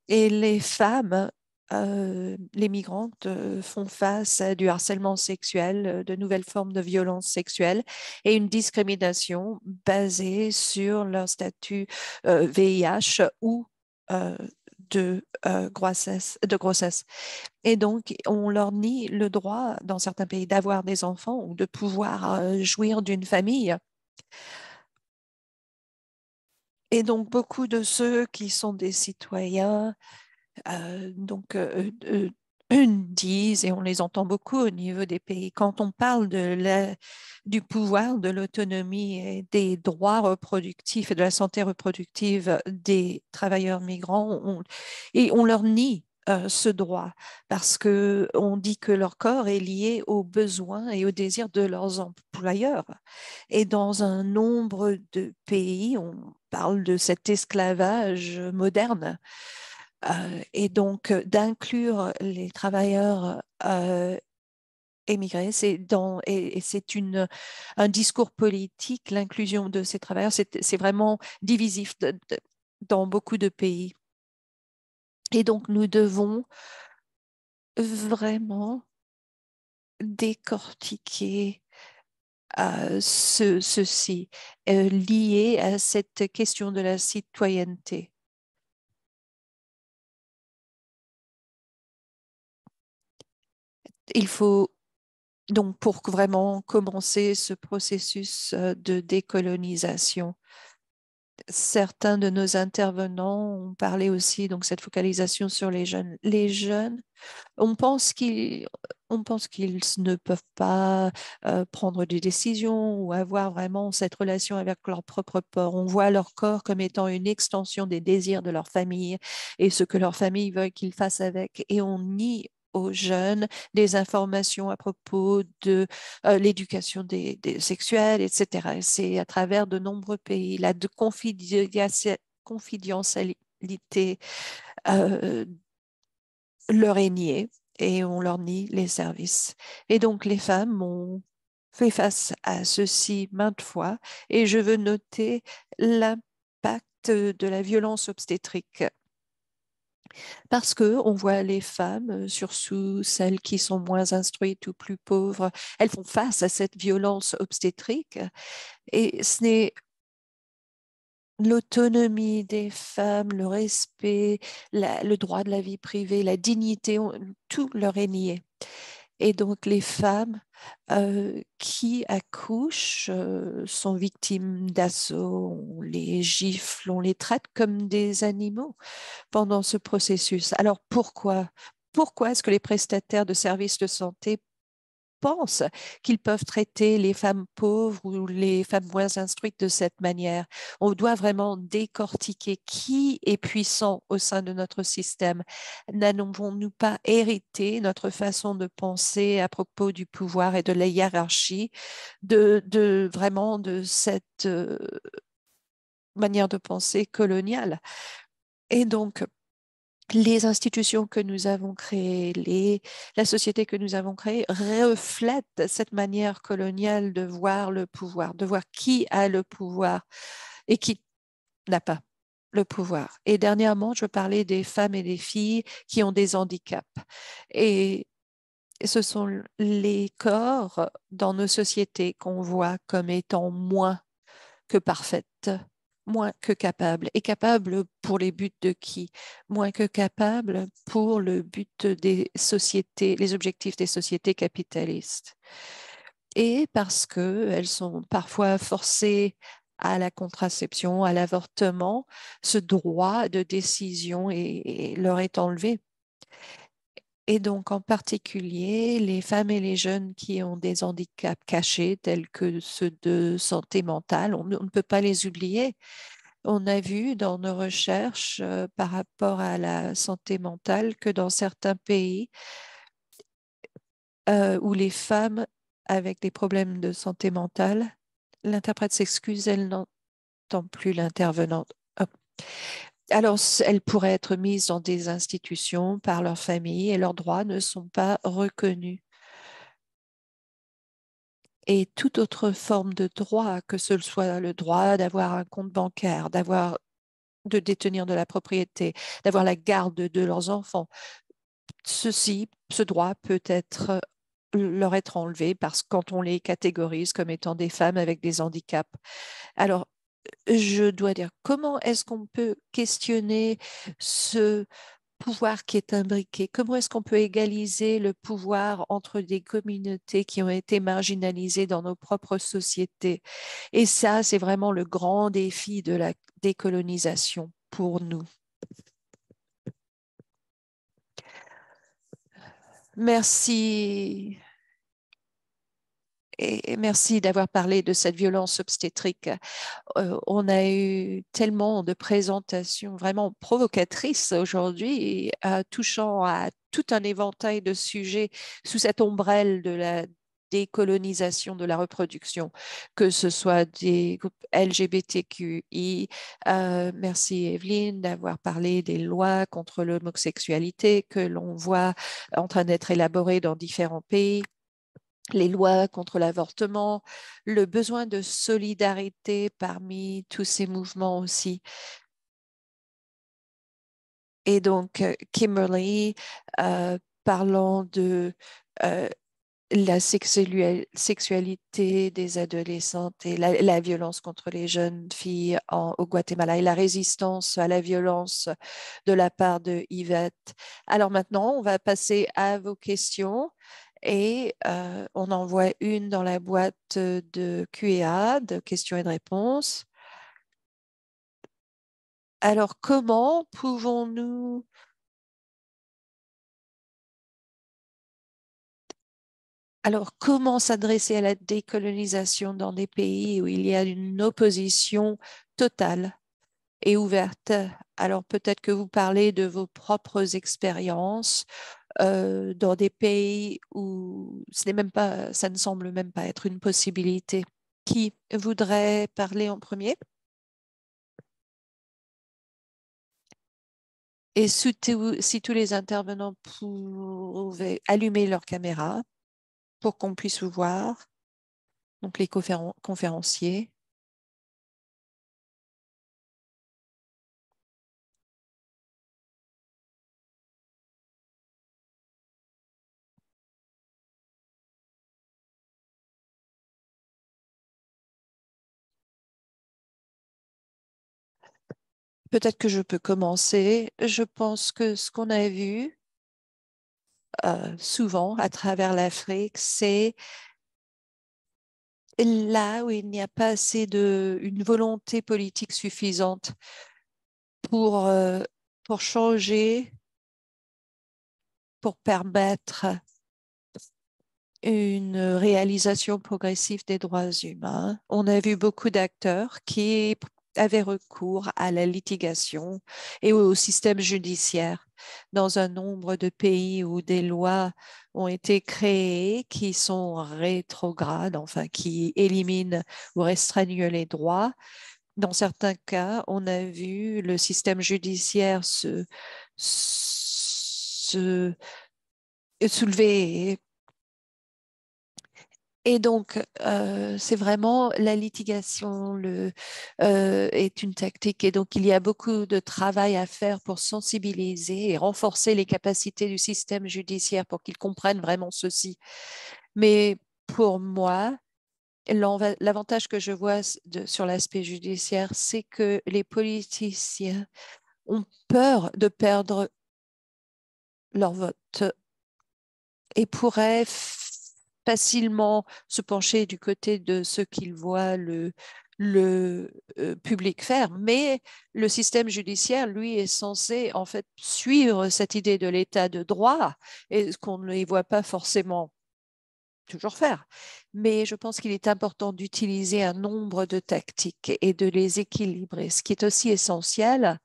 Et les femmes, les migrantes, font face à du harcèlement sexuel, de nouvelles formes de violence sexuelle et une discrimination basée sur leur statut VIH ou euh, de grossesse. Et donc, on leur nie le droit, dans certains pays, d'avoir des enfants ou de pouvoir jouir d'une famille. Et donc, beaucoup de ceux qui sont des citoyens disent, et on les entend beaucoup au niveau des pays, quand on parle du pouvoir, de l'autonomie et des droits reproductifs et de la santé reproductive des travailleurs migrants, et on leur nie ce droit parce qu'on dit que leur corps est lié aux besoins et aux désirs de leurs employeurs. Et dans un nombre de pays, on parle de cet esclavage moderne. Et donc, d'inclure les travailleurs émigrés, et c'est un discours politique, l'inclusion de ces travailleurs, c'est vraiment divisif dans beaucoup de pays. Et donc, nous devons vraiment décortiquer ceci lié à cette question de la citoyenneté. Il faut donc, pour vraiment commencer ce processus de décolonisation, certains de nos intervenants ont parlé aussi, donc cette focalisation sur les jeunes. Les jeunes, on pense qu'ils ne peuvent pas prendre des décisions ou avoir vraiment cette relation avec leur propre corps. On voit leur corps comme étant une extension des désirs de leur famille et ce que leur famille veut qu'ils fassent avec. Et on nie aux jeunes des informations à propos de l'éducation des sexuels, etc. Et c'est à travers de nombreux pays, la de confidentialité euh, leur est niée et on leur nie les services. Et donc les femmes ont fait face à ceci maintes fois et je veux noter l'impact de la violence obstétrique parce que on voit les femmes, surtout celles qui sont moins instruites ou plus pauvres, elles font face à cette violence obstétrique et ce n'est l'autonomie des femmes, le respect, le droit de la vie privée, la dignité, tout leur est nié. Et donc les femmes qui accouchent sont victimes d'assauts, on les gifle, on les traite comme des animaux pendant ce processus. Alors pourquoi? Pourquoi est-ce que les prestataires de services de santé pensent qu'ils peuvent traiter les femmes pauvres ou les femmes moins instruites de cette manière? On doit vraiment décortiquer qui est puissant au sein de notre système. N'avons-nous pas hérité notre façon de penser à propos du pouvoir et de la hiérarchie vraiment de cette manière de penser coloniale? Et donc, les institutions que nous avons créées, la société que nous avons créée reflètent cette manière coloniale de voir le pouvoir, de voir qui a le pouvoir et qui n'a pas le pouvoir. Et dernièrement, je parlais des femmes et des filles qui ont des handicaps. Et ce sont les corps dans nos sociétés qu'on voit comme étant moins que parfaite, moins que capable. Et capable pour les buts de qui? Moins que capable pour le but des sociétés, les objectifs des sociétés capitalistes. Et parce qu'elles sont parfois forcées à la contraception, à l'avortement, ce droit de décision leur est enlevé. Et donc, en particulier, les femmes et les jeunes qui ont des handicaps cachés, tels que ceux de santé mentale, on ne peut pas les oublier. On a vu dans nos recherches par rapport à la santé mentale que dans certains pays où les femmes avec des problèmes de santé mentale, l'interprète s'excuse, elle n'entend plus l'intervenante. Hop. Alors, elles pourraient être mises dans des institutions par leur famille et leurs droits ne sont pas reconnus. et toute autre forme de droit, que ce soit le droit d'avoir un compte bancaire, de détenir de la propriété, d'avoir la garde de leurs enfants. Ce droit peut leur être enlevé parce que quand on les catégorise comme étant des femmes avec des handicaps. Alors, je dois dire, comment est-ce qu'on peut questionner ce pouvoir qui est imbriqué? Comment est-ce qu'on peut égaliser le pouvoir entre des communautés qui ont été marginalisées dans nos propres sociétés? Et ça, c'est vraiment le grand défi de la décolonisation pour nous. Merci. Et merci d'avoir parlé de cette violence obstétrique. On a eu tellement de présentations vraiment provocatrices aujourd'hui, touchant à tout un éventail de sujets sous cette ombrelle de la décolonisation de la reproduction, que ce soit des groupes LGBTQI. Merci Evelyne d'avoir parlé des lois contre l'homosexualité que l'on voit en train d'être élaborées dans différents pays, les lois contre l'avortement, le besoin de solidarité parmi tous ces mouvements aussi. Et donc, Kimberly, parlant de la sexualité des adolescentes et la violence contre les jeunes filles au Guatemala et la résistance à la violence de la part de Yvette. Alors maintenant, on va passer à vos questions. Et on envoie une dans la boîte de Q&A, de questions et de réponses. Alors, comment pouvons-nous comment s'adresser à la décolonisation dans des pays où il y a une opposition totale et ouverte? Alors, peut-être que vous parlez de vos propres expériences dans des pays où ça ne semble même pas être une possibilité. Qui voudrait parler en premier? Et si tous les intervenants pouvaient allumer leur caméra pour qu'on puisse vous voir, donc les conférenciers. Peut-être que je peux commencer. Je pense que ce qu'on a vu souvent à travers l'Afrique, c'est là où il n'y a pas assez une volonté politique suffisante pour, euh, pour changer, pour permettre une réalisation progressive des droits humains. On a vu beaucoup d'acteurs qui avaient recours à la litigation et au système judiciaire dans un nombre de pays où des lois ont été créées qui sont rétrogrades, enfin qui éliminent ou restreignent les droits. Dans certains cas, on a vu le système judiciaire se soulever. Et donc, c'est vraiment la litigation est une tactique. Et donc, il y a beaucoup de travail à faire pour sensibiliser et renforcer les capacités du système judiciaire pour qu'ils comprennent vraiment ceci. Mais pour moi, l'avantage que je vois sur l'aspect judiciaire, c'est que les politiciens ont peur de perdre leur vote et pourraient facilement se pencher du côté de ce qu'ils voient le public faire. Mais le système judiciaire, lui, est censé en fait suivre cette idée de l'état de droit et ce qu'on ne les voit pas forcément toujours faire. Mais je pense qu'il est important d'utiliser un nombre de tactiques et de les équilibrer. Ce qui est aussi essentiel,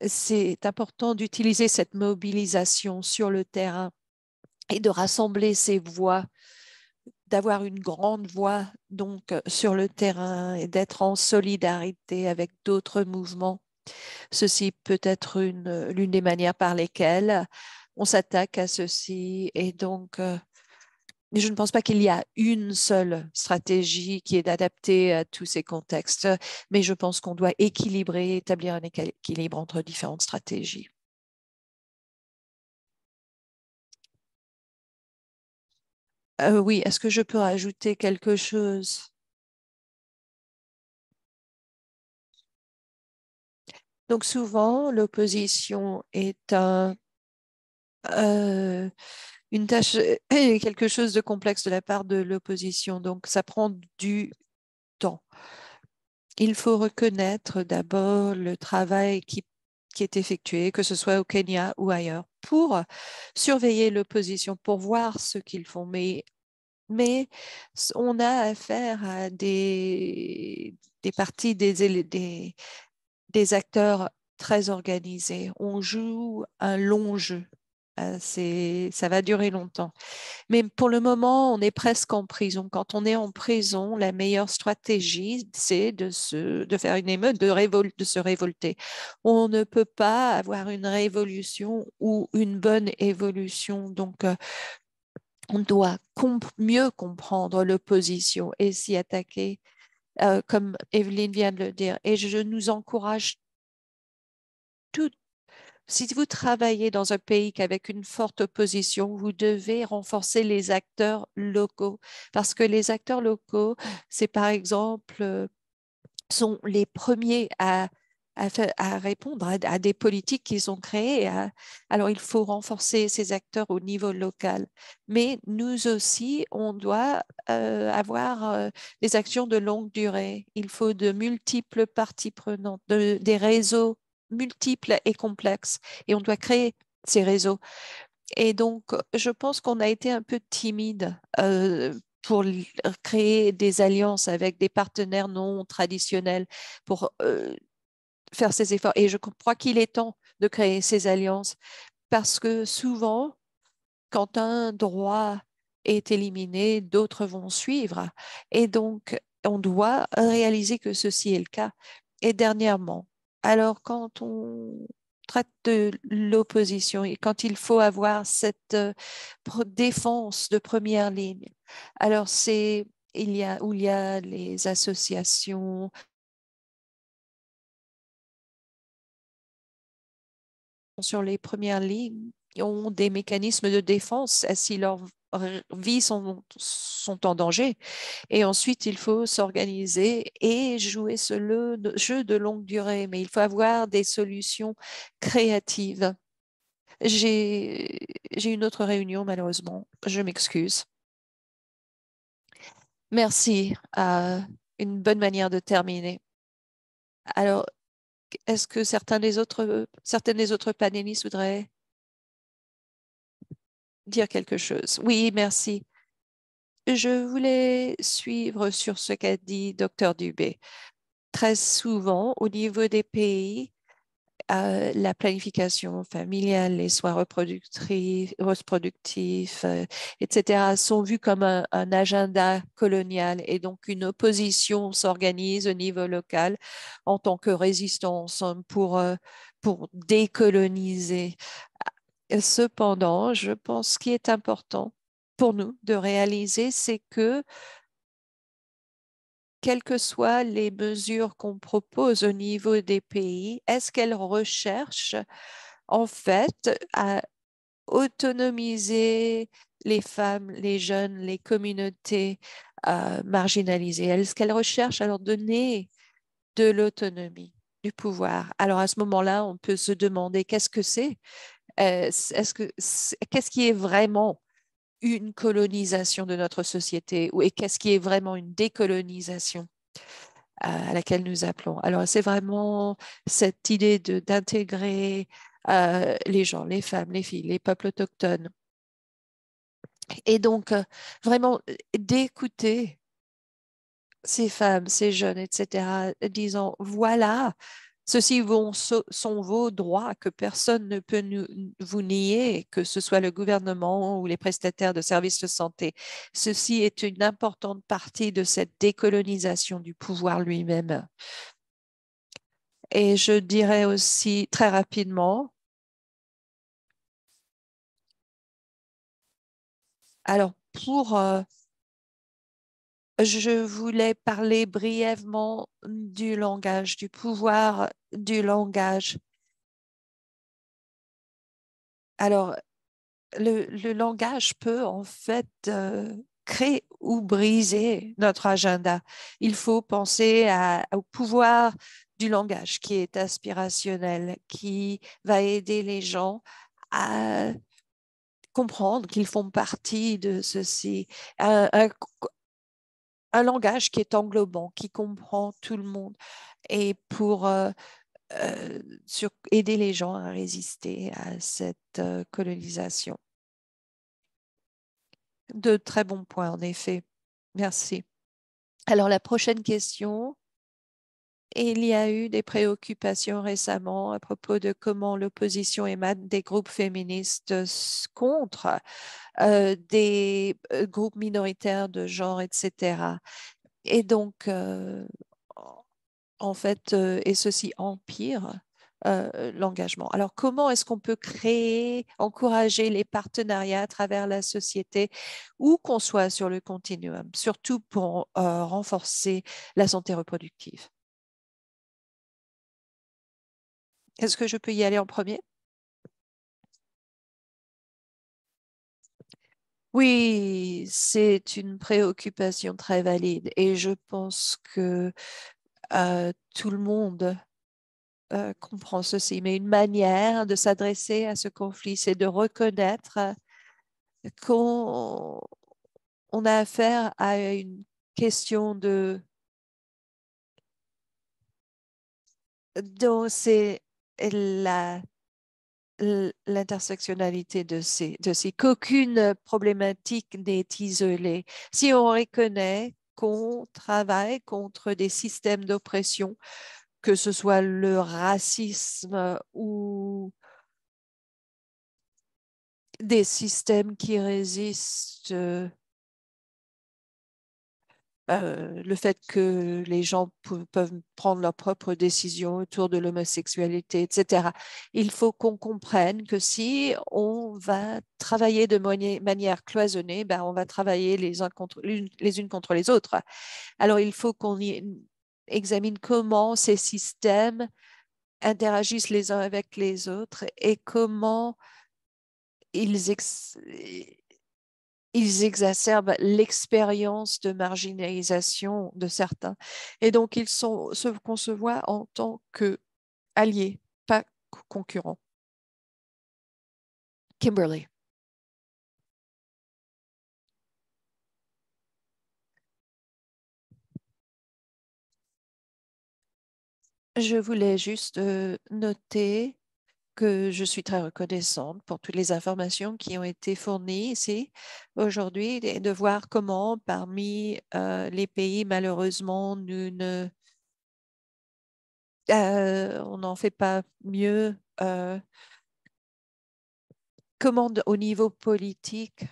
c'est important d'utiliser cette mobilisation sur le terrain et de rassembler ces voix, d'avoir une grande voix donc sur le terrain et d'être en solidarité avec d'autres mouvements. Ceci peut être l'une des manières par lesquelles on s'attaque à ceci. Et donc, je ne pense pas qu'il y a une seule stratégie qui est adaptée à tous ces contextes, mais je pense qu'on doit équilibrer, établir un équilibre entre différentes stratégies. Oui, est-ce que je peux rajouter quelque chose? Donc souvent, l'opposition est une tâche, quelque chose de complexe de la part de l'opposition. Donc ça prend du temps. Il faut reconnaître d'abord le travail qui est effectué, que ce soit au Kenya ou ailleurs, pour surveiller l'opposition, pour voir ce qu'ils font. Mais on a affaire à des partis, des acteurs très organisés. On joue un long jeu. Ça va durer longtemps. Mais pour le moment, on est presque en prison. Quand on est en prison, la meilleure stratégie, c'est de faire une émeute, de se révolter. On ne peut pas avoir une révolution ou une bonne évolution. Donc, on doit mieux comprendre l'opposition et s'y attaquer, comme Evelyne vient de le dire. Et je nous encourage tout. Si vous travaillez dans un pays avec une forte opposition, vous devez renforcer les acteurs locaux parce que les acteurs locaux, c'est par exemple, sont les premiers à répondre à des politiques qu'ils ont créées. Alors, il faut renforcer ces acteurs au niveau local. Mais nous aussi, on doit avoir des actions de longue durée. Il faut de multiples parties prenantes, des réseaux multiples et complexes. Et on doit créer ces réseaux. Et donc, je pense qu'on a été un peu timide pour créer des alliances avec des partenaires non traditionnels, pour faire ces efforts. Et je crois qu'il est temps de créer ces alliances parce que souvent, quand un droit est éliminé, d'autres vont suivre. Et donc, on doit réaliser que ceci est le cas. Et dernièrement, alors quand on traite de l'opposition et quand il faut avoir cette défense de première ligne, alors où il y a les associations sur les premières lignes ont des mécanismes de défense si leurs vies sont en danger. Et ensuite, il faut s'organiser et jouer jeu de longue durée. Mais il faut avoir des solutions créatives. J'ai, j'ai une autre réunion, malheureusement. Je m'excuse. Merci. Une bonne manière de terminer. Alors, est-ce que certaines des autres panélistes voudraient dire quelque chose? Oui, merci. Je voulais suivre sur ce qu'a dit Dr Dubé. Très souvent, au niveau des pays, la planification familiale, les soins reproductifs, etc., sont vus comme un agenda colonial et donc une opposition s'organise au niveau local en tant que résistance pour décoloniser. Cependant, je pense qu'il est important pour nous de réaliser, c'est que quelles que soient les mesures qu'on propose au niveau des pays, est-ce qu'elles recherchent en fait à autonomiser les femmes, les jeunes, les communautés marginalisées? Est-ce qu'elles recherchent à leur donner de l'autonomie, du pouvoir? Alors à ce moment-là, on peut se demander qu'est-ce que c'est? Qu'est-ce qui est vraiment une colonisation de notre société et qu'est-ce qui est vraiment une décolonisation à laquelle nous appelons. Alors, c'est vraiment cette idée d'intégrer les gens, les femmes, les filles, les peuples autochtones. Et donc, vraiment d'écouter ces femmes, ces jeunes, etc., disant, voilà, sont vos droits que personne ne peut vous nier, que ce soit le gouvernement ou les prestataires de services de santé. Ceci est une importante partie de cette décolonisation du pouvoir lui-même. Et je dirais aussi très rapidement, alors je voulais parler brièvement du langage, du pouvoir du langage. Alors, le langage peut en fait créer ou briser notre agenda. Il faut penser au pouvoir du langage qui est aspirationnel, qui va aider les gens à comprendre qu'ils font partie de ceci. Un langage qui est englobant, qui comprend tout le monde et pour aider les gens à résister à cette colonisation. De très bons points, en effet. Merci. Alors, la prochaine question. Il y a eu des préoccupations récemment à propos de comment l'opposition émane des groupes féministes contre des groupes minoritaires de genre, etc. Et donc, en fait, et ceci empire l'engagement. Alors, comment est-ce qu'on peut créer, encourager les partenariats à travers la société, où qu'on soit sur le continuum, surtout pour renforcer la santé reproductive? Est-ce que je peux y aller en premier? Oui, c'est une préoccupation très valide et je pense que tout le monde comprend ceci, mais une manière de s'adresser à ce conflit, c'est de reconnaître qu'on on a affaire à une question dont c'est la l'intersectionnalité de ces qu'aucune problématique n'est isolée. Si on reconnaît qu'on travaille contre des systèmes d'oppression, que ce soit le racisme ou des systèmes qui résistent, le fait que les gens peuvent prendre leurs propres décisions autour de l'homosexualité, etc. Il faut qu'on comprenne que si on va travailler de manière cloisonnée, ben, on va travailler les unes contre les autres. Alors, il faut qu'on examine comment ces systèmes interagissent les uns avec les autres et comment ils, ils exacerbent l'expérience de marginalisation de certains. Et donc, ils se concevoir en tant qu'alliés, pas concurrents. Kimberly. Je voulais juste noter que je suis très reconnaissante pour toutes les informations qui ont été fournies ici aujourd'hui et de voir comment parmi les pays, malheureusement, on n'en fait pas mieux. Comment, au niveau politique,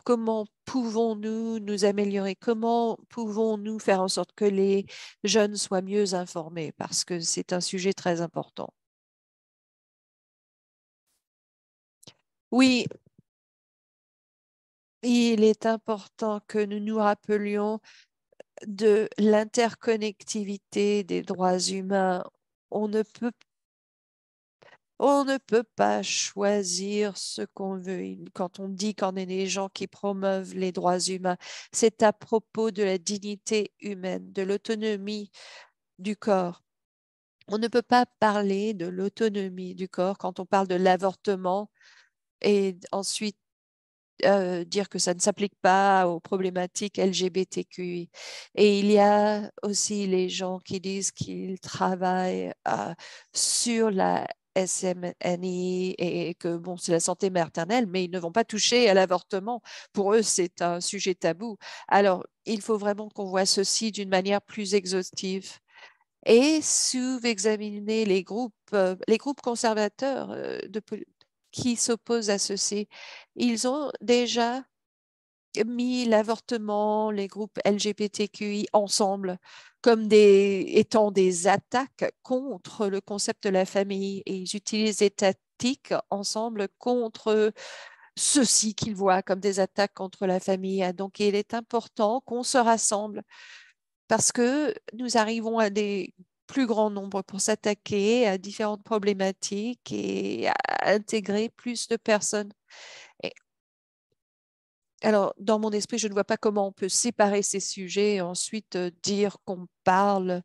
comment pouvons-nous nous améliorer? Comment pouvons-nous faire en sorte que les jeunes soient mieux informés? Parce que c'est un sujet très important. Oui, il est important que nous nous rappelions de l'interconnectivité des droits humains. On ne peut, on ne peut pas choisir ce qu'on veut. Quand on dit qu'on est des gens qui promeuvent les droits humains, c'est à propos de la dignité humaine, de l'autonomie du corps. On ne peut pas parler de l'autonomie du corps quand on parle de l'avortement et ensuite dire que ça ne s'applique pas aux problématiques LGBTQI. Et il y a aussi les gens qui disent qu'ils travaillent sur la SMNI et que bon, c'est la santé maternelle, mais ils ne vont pas toucher à l'avortement. Pour eux, c'est un sujet tabou. Alors, il faut vraiment qu'on voit ceci d'une manière plus exhaustive. Et sous-examiner les groupes conservateurs qui s'opposent à ceci. Ils ont déjà mis l'avortement, les groupes LGBTQI ensemble comme étant des attaques contre le concept de la famille et ils utilisent des tactiques ensemble contre ceci qu'ils voient comme des attaques contre la famille. Donc, il est important qu'on se rassemble parce que nous arrivons à des plus grands nombres pour s'attaquer à différentes problématiques et à intégrer plus de personnes. Et alors, dans mon esprit, je ne vois pas comment on peut séparer ces sujets et ensuite dire qu'on parle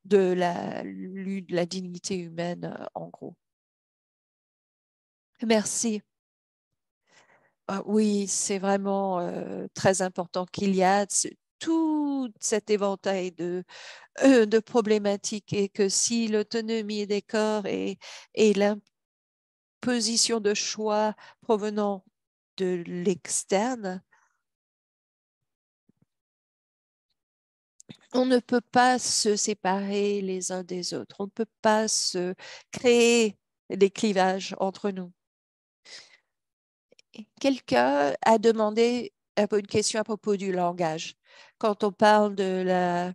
de la dignité humaine, en gros. Merci. Ah oui, c'est vraiment très important qu'il y a tout cet éventail de problématiques et que si l'autonomie des corps et l'imposition de choix provenant de l'externe, on ne peut pas se séparer les uns des autres. On ne peut pas se créer des clivages entre nous. Quelqu'un a demandé une question à propos du langage. Quand on parle de la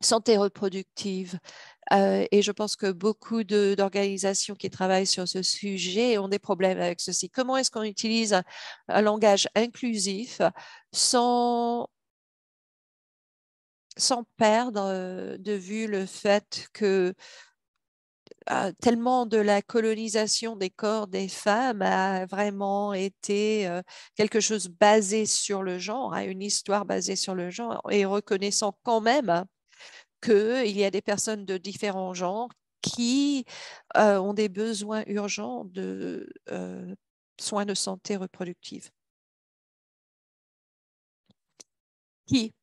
santé reproductive, et je pense que beaucoup d'organisations qui travaillent sur ce sujet ont des problèmes avec ceci. Comment est-ce qu'on utilise un langage inclusif sans perdre de vue le fait que tellement de la colonisation des corps des femmes a vraiment été quelque chose basé sur le genre, a une histoire basée sur le genre, et reconnaissant quand même qu'il y a des personnes de différents genres qui ont des besoins urgents de soins de santé reproductive. Qui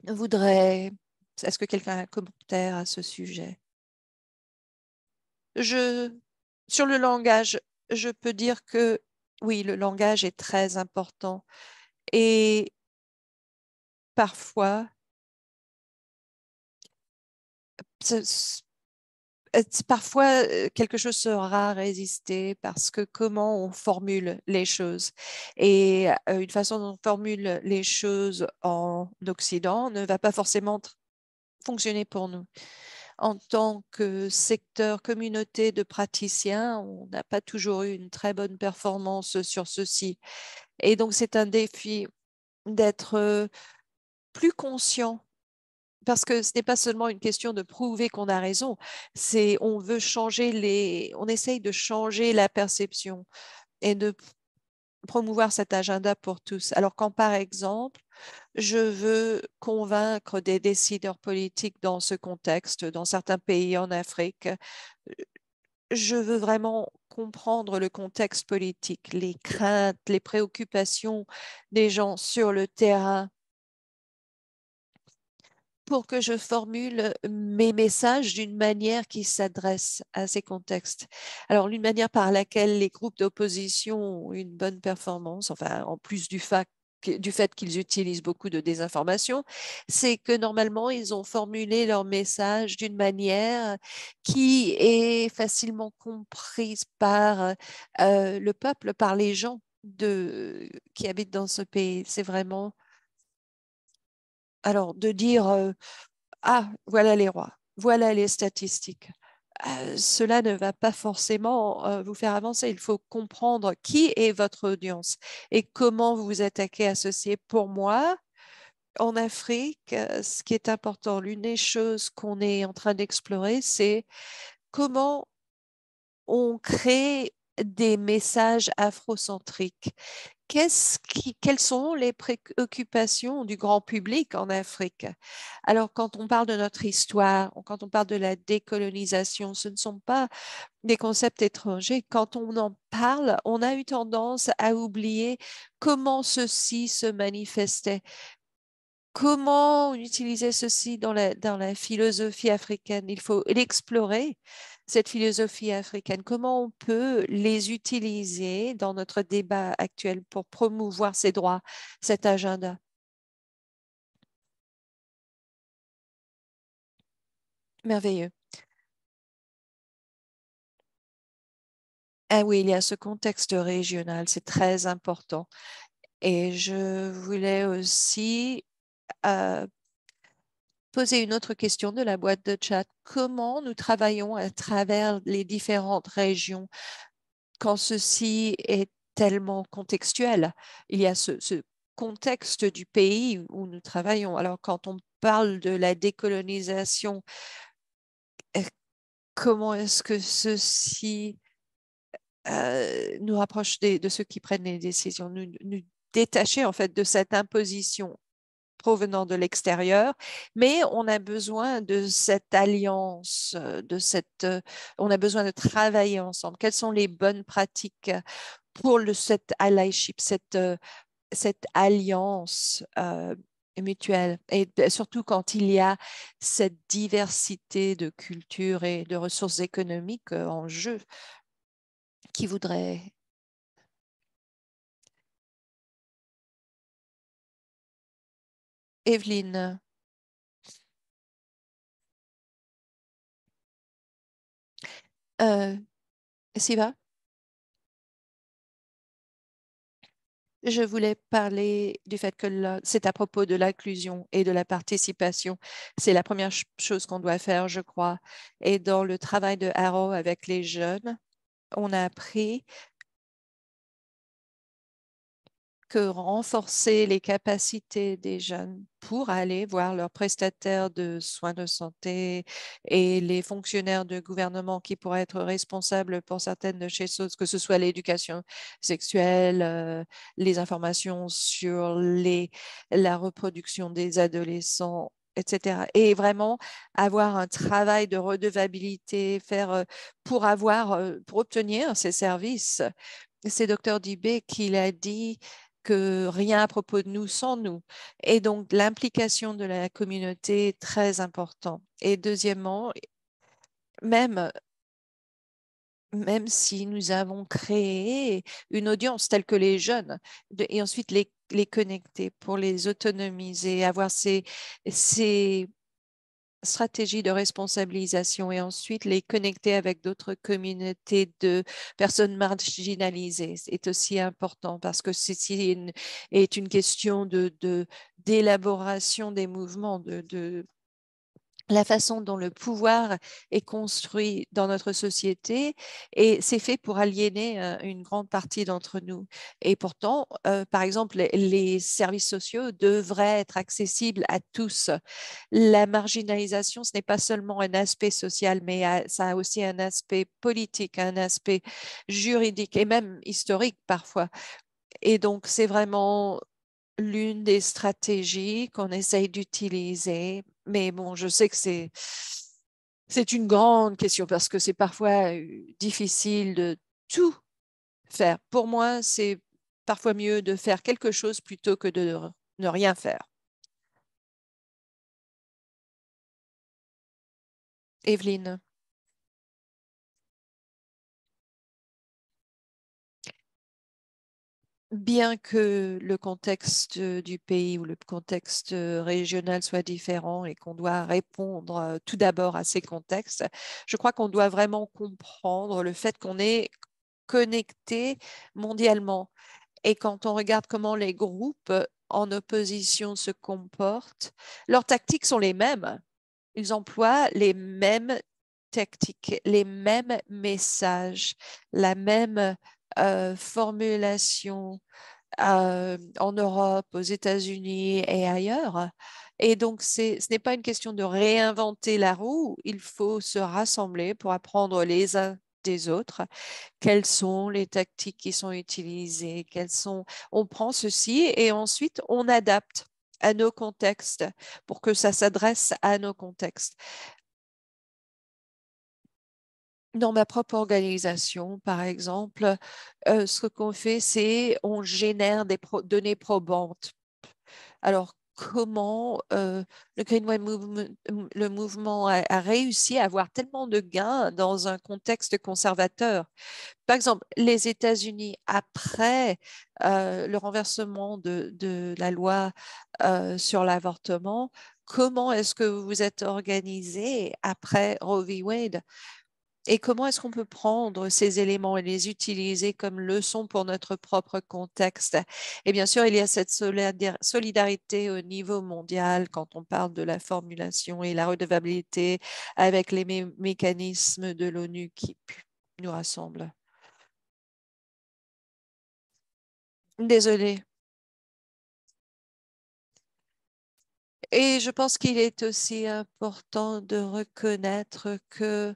voudrait... Est-ce que quelqu'un a un commentaire à ce sujet? Sur le langage, je peux dire que oui, le langage est très important et parfois, quelque chose sera résisté parce que comment on formule les choses. Et une façon dont on formule les choses en Occident ne va pas forcément fonctionner pour nous. En tant que secteur communauté de praticiens, on n'a pas toujours eu une très bonne performance sur ceci. Et donc, c'est un défi d'être plus conscient parce que ce n'est pas seulement une question de prouver qu'on a raison, c'est on veut on essaye de changer la perception et de promouvoir cet agenda pour tous. Alors quand par exemple, je veux convaincre des décideurs politiques dans ce contexte, dans certains pays en Afrique, je veux vraiment comprendre le contexte politique, les craintes, les préoccupations des gens sur le terrain pour que je formule mes messages d'une manière qui s'adresse à ces contextes. Alors, l'une manière par laquelle les groupes d'opposition ont une bonne performance, enfin, en plus du fait qu'ils utilisent beaucoup de désinformation, c'est que normalement, ils ont formulé leur message d'une manière qui est facilement comprise par le peuple, par les gens qui habitent dans ce pays. C'est vraiment alors, de dire, ah, voilà les rois, voilà les statistiques, cela ne va pas forcément vous faire avancer. Il faut comprendre qui est votre audience et comment vous vous attaquez à ceci. Pour moi, en Afrique, ce qui est important, l'une des choses qu'on est en train d'explorer, c'est comment on crée des messages afrocentriques. Quelles sont les préoccupations du grand public en Afrique? Alors, quand on parle de notre histoire, quand on parle de la décolonisation, ce ne sont pas des concepts étrangers. Quand on en parle, on a eu tendance à oublier comment ceci se manifestait. Comment utiliser ceci dans la philosophie africaine? Il faut l'explorer, cette philosophie africaine. Comment on peut les utiliser dans notre débat actuel pour promouvoir ces droits, cet agenda? Merveilleux. Ah oui, il y a ce contexte régional, c'est très important. Et je voulais aussi euh, poser une autre question de la boîte de chat. Comment nous travaillons à travers les différentes régions quand ceci est tellement contextuel. Il y a ce contexte du pays où nous travaillons. Alors, quand on parle de la décolonisation, comment est-ce que ceci nous rapproche de ceux qui prennent les décisions, nous détacher en fait de cette imposition provenant de l'extérieur, mais on a besoin de cette alliance, on a besoin de travailler ensemble. Quelles sont les bonnes pratiques pour cette allyship, cette alliance mutuelle, et surtout quand il y a cette diversité de cultures et de ressources économiques en jeu? Qui voudrait? Evelyne. Siva, je voulais parler du fait que c'est à propos de l'inclusion et de la participation. C'est la première chose qu'on doit faire, je crois. Et dans le travail de Arrow avec les jeunes, on a appris que renforcer les capacités des jeunes pour aller voir leurs prestataires de soins de santé et les fonctionnaires de gouvernement qui pourraient être responsables pour certaines de ces choses, que ce soit l'éducation sexuelle, les informations sur la reproduction des adolescents, etc. Et vraiment avoir un travail de redevabilité, pour obtenir ces services. C'est Dr Dibé qui l'a dit, que rien à propos de nous sans nous. Et donc, l'implication de la communauté est très importante. Et deuxièmement, même, même si nous avons créé une audience telle que les jeunes, et ensuite les connecter pour les autonomiser, avoir ces stratégie de responsabilisation et ensuite les connecter avec d'autres communautés de personnes marginalisées est aussi important, parce que ceci est une question d'élaboration des mouvements, de la façon dont le pouvoir est construit dans notre société, et c'est fait pour aliéner une grande partie d'entre nous. Et pourtant, par exemple, les services sociaux devraient être accessibles à tous. La marginalisation, ce n'est pas seulement un aspect social, mais ça a aussi un aspect politique, un aspect juridique et même historique parfois. Et donc, c'est vraiment l'une des stratégies qu'on essaye d'utiliser. Mais bon, je sais que c'est une grande question, parce que c'est parfois difficile de tout faire. Pour moi, c'est parfois mieux de faire quelque chose plutôt que de ne rien faire. Evelyne. Bien que le contexte du pays ou le contexte régional soit différent et qu'on doit répondre tout d'abord à ces contextes, je crois qu'on doit vraiment comprendre le fait qu'on est connecté mondialement. Et quand on regarde comment les groupes en opposition se comportent, leurs tactiques sont les mêmes. Ils emploient les mêmes tactiques, les mêmes messages, la même formulation en Europe, aux États-Unis et ailleurs. Et donc, ce n'est pas une question de réinventer la roue, il faut se rassembler pour apprendre les uns des autres. Quelles sont les tactiques qui sont utilisées? On prend ceci et ensuite on adapte à nos contextes pour que ça s'adresse à nos contextes. Dans ma propre organisation, par exemple, ce qu'on fait, c'est on génère des données probantes. Alors, comment le Greenway Movement, le mouvement a réussi à avoir tellement de gains dans un contexte conservateur? Par exemple, les États-Unis, après le renversement de la loi sur l'avortement, comment est-ce que vous vous êtes organisé après Roe v. Wade? Et comment est-ce qu'on peut prendre ces éléments et les utiliser comme leçon pour notre propre contexte? Et bien sûr, il y a cette solidarité au niveau mondial quand on parle de la formulation et la redevabilité avec les mécanismes de l'ONU qui nous rassemblent. Désolée. Et je pense qu'il est aussi important de reconnaître que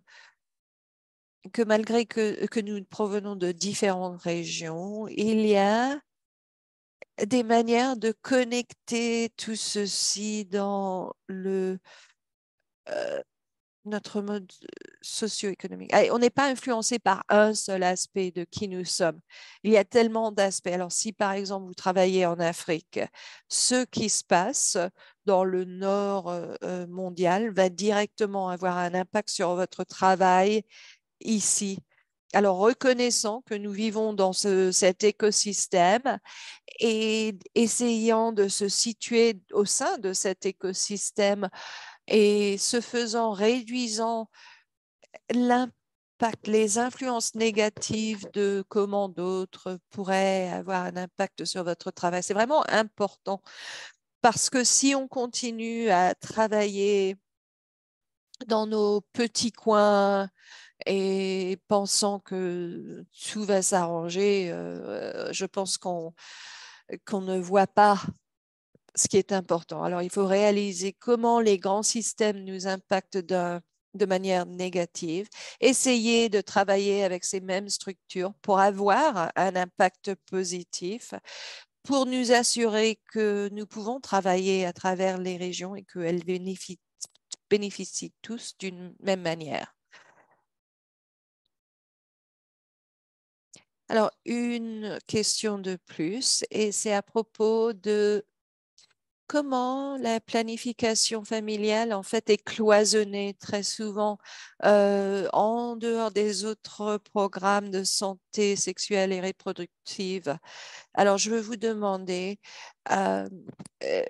malgré que nous provenons de différentes régions, il y a des manières de connecter tout ceci dans euh, notre mode socio-économique. On n'est pas influencé par un seul aspect de qui nous sommes. Il y a tellement d'aspects. Alors, si par exemple vous travaillez en Afrique, ce qui se passe dans le nord mondial va directement avoir un impact sur votre travail ici. Alors, reconnaissant que nous vivons dans cet écosystème et essayant de se situer au sein de cet écosystème et ce faisant, réduisant l'impact, les influences négatives de comment d'autres pourraient avoir un impact sur votre travail. C'est vraiment important parce que si on continue à travailler dans nos petits coins et pensant que tout va s'arranger, je pense qu'on ne voit pas ce qui est important. Alors, il faut réaliser comment les grands systèmes nous impactent de manière négative, essayer de travailler avec ces mêmes structures pour avoir un impact positif, pour nous assurer que nous pouvons travailler à travers les régions et qu'elles bénéficient tous d'une même manière. Alors, une question de plus, et c'est à propos de comment la planification familiale, en fait, est cloisonnée très souvent en dehors des autres programmes de santé sexuelle et reproductive. Alors, je veux vous demander, euh, euh,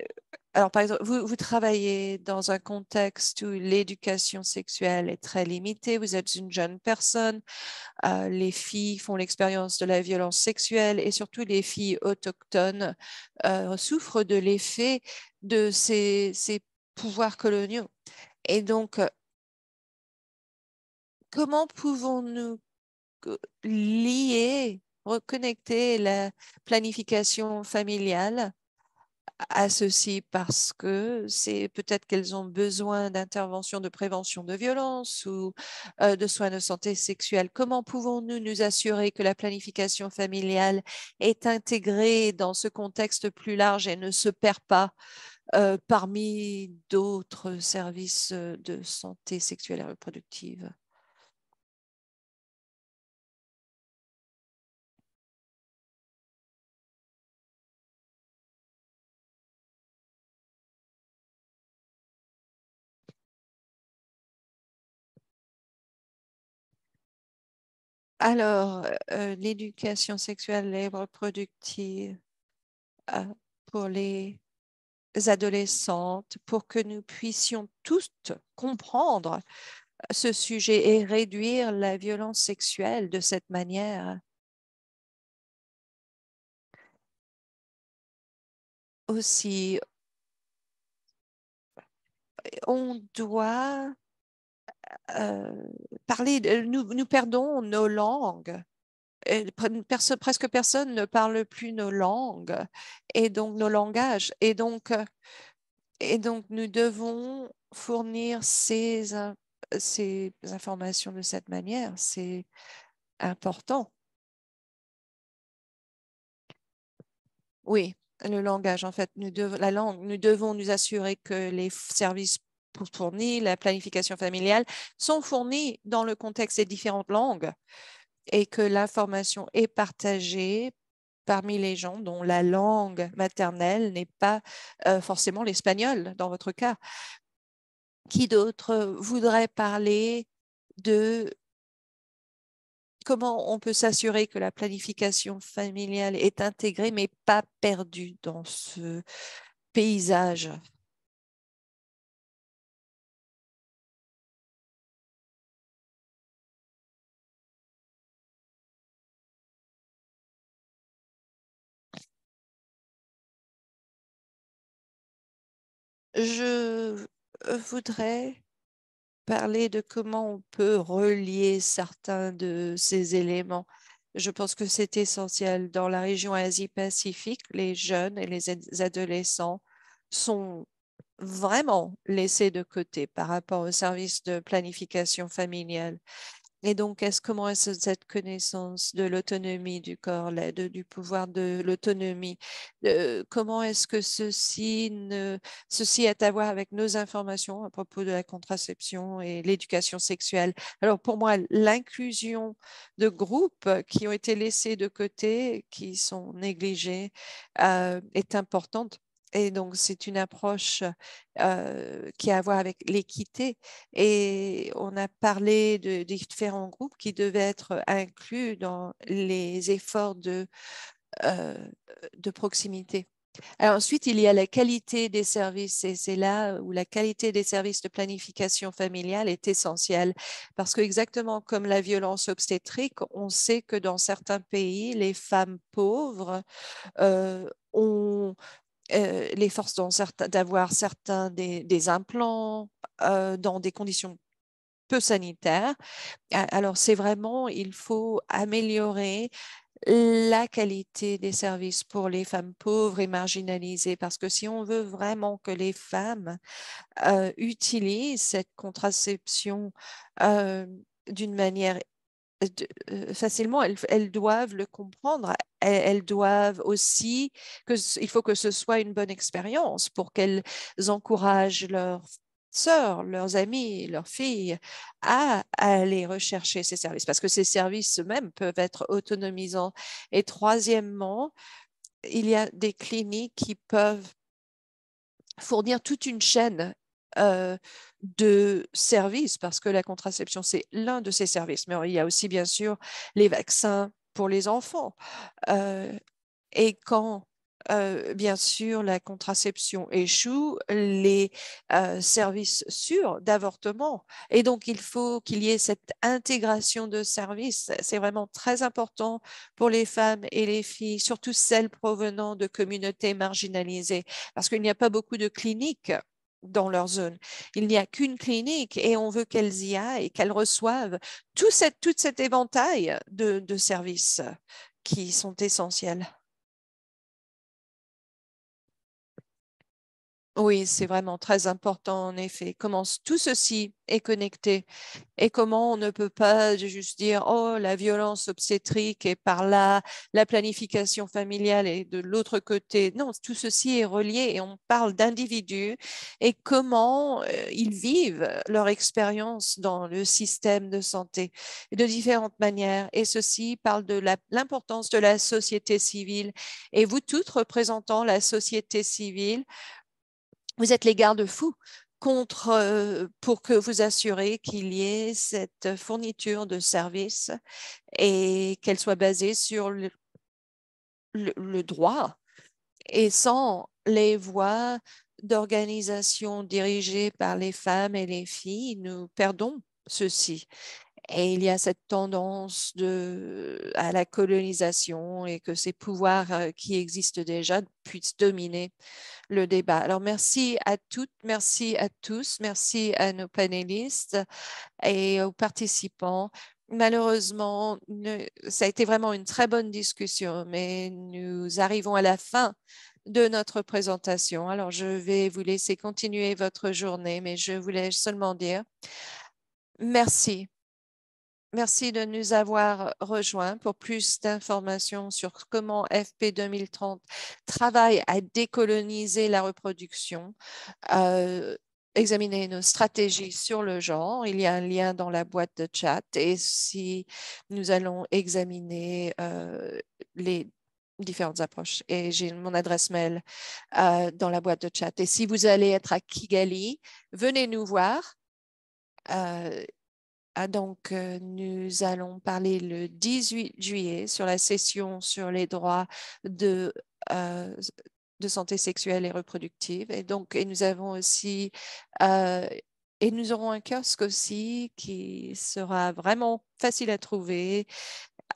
alors par exemple, vous travaillez dans un contexte où l'éducation sexuelle est très limitée, vous êtes une jeune personne, les filles font l'expérience de la violence sexuelle et surtout les filles autochtones souffrent de l'effet de ces pouvoirs coloniaux. Et donc, comment pouvons-nous lier, reconnecter la planification familiale à ceci parce que c'est peut-être qu'elles ont besoin d'interventions de prévention de violence ou de soins de santé sexuelle. Comment pouvons-nous nous assurer que la planification familiale est intégrée dans ce contexte plus large et ne se perd pas parmi d'autres services de santé sexuelle et reproductive? Alors, l'éducation sexuelle et reproductive euh, pour les adolescentes pour que nous puissions tous comprendre ce sujet et réduire la violence sexuelle de cette manière. Aussi, on doit euh, parler, nous perdons nos langues. Presque personne ne parle plus nos langues et donc nos langages. Et donc nous devons fournir ces informations de cette manière. C'est important. Oui, le langage, en fait, la langue, nous devons nous assurer que les services fournis, la planification familiale, sont fournis dans le contexte des différentes langues et que l'information est partagée parmi les gens dont la langue maternelle n'est pas forcément l'espagnol, dans votre cas. Qui d'autre voudrait parler de comment on peut s'assurer que la planification familiale est intégrée mais pas perdue dans ce paysage? Je voudrais parler de comment on peut relier certains de ces éléments. Je pense que c'est essentiel. Dans la région Asie-Pacifique, les jeunes et les adolescents sont vraiment laissés de côté par rapport aux services de planification familiale. Et donc, comment est-ce que cette connaissance de l'autonomie du corps, du pouvoir de l'autonomie, comment est-ce que ceci a à voir avec nos informations à propos de la contraception et l'éducation sexuelle? Alors, pour moi, l'inclusion de groupes qui ont été laissés de côté, qui sont négligés, est importante. Et donc, c'est une approche qui a à voir avec l'équité. Et on a parlé de différents groupes qui devaient être inclus dans les efforts euh, de proximité. Alors ensuite, il y a la qualité des services et c'est là où la qualité des services de planification familiale est essentielle parce que exactement comme la violence obstétrique, on sait que dans certains pays, les femmes pauvres ont les forces d'avoir certains des implants dans des conditions peu sanitaires. Alors, c'est vraiment, il faut améliorer la qualité des services pour les femmes pauvres et marginalisées, parce que si on veut vraiment que les femmes utilisent cette contraception euh, d'une manière facilement, elles doivent le comprendre. Elles doivent aussi il faut que ce soit une bonne expérience pour qu'elles encouragent leurs sœurs, leurs amis, leurs filles à aller rechercher ces services parce que ces services eux-mêmes peuvent être autonomisants. Et troisièmement, il y a des cliniques qui peuvent fournir toute une chaîne de services, parce que la contraception, c'est l'un de ces services. Mais il y a aussi, bien sûr, les vaccins pour les enfants. Euh, et quand, bien sûr, la contraception échoue, les services sûrs d'avortement. Et donc, il faut qu'il y ait cette intégration de services. C'est vraiment très important pour les femmes et les filles, surtout celles provenant de communautés marginalisées, parce qu'il n'y a pas beaucoup de cliniques dans leur zone. Il n'y a qu'une clinique et on veut qu'elles y aillent, qu'elles reçoivent tout cet éventail de services qui sont essentiels. Oui, c'est vraiment très important en effet. Comment tout ceci est connecté et comment on ne peut pas juste dire, oh, la violence obstétrique est par là, la planification familiale est de l'autre côté. Non, tout ceci est relié et on parle d'individus et comment ils vivent leur expérience dans le système de santé de différentes manières. Et ceci parle de l'importance de la société civile. Et vous toutes représentant la société civile, vous êtes les garde-fous pour que vous assurez qu'il y ait cette fourniture de services et qu'elle soit basée sur le droit et sans les voies d'organisation dirigées par les femmes et les filles, nous perdons ceci. Et il y a cette tendance à la colonisation et que ces pouvoirs qui existent déjà puissent dominer le débat. Alors, merci à toutes, merci à tous, merci à nos panélistes et aux participants. Malheureusement, ça a été vraiment une très bonne discussion, mais nous arrivons à la fin de notre présentation. Alors, je vais vous laisser continuer votre journée, mais je voulais seulement dire merci. Merci de nous avoir rejoints. Pour plus d'informations sur comment FP 2030 travaille à décoloniser la reproduction, examiner nos stratégies sur le genre. Il y a un lien dans la boîte de chat et si nous allons examiner les différentes approches. Et j'ai mon adresse mail dans la boîte de chat. Et si vous allez être à Kigali, venez nous voir. Donc, nous allons parler le 18 juillet sur la session sur les droits de, euh, de santé sexuelle et reproductive. Et donc, nous avons aussi, euh, et nous aurons un kiosque aussi qui sera vraiment facile à trouver.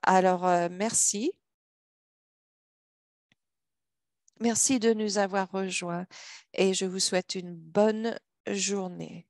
Alors, merci. Merci de nous avoir rejoints et je vous souhaite une bonne journée.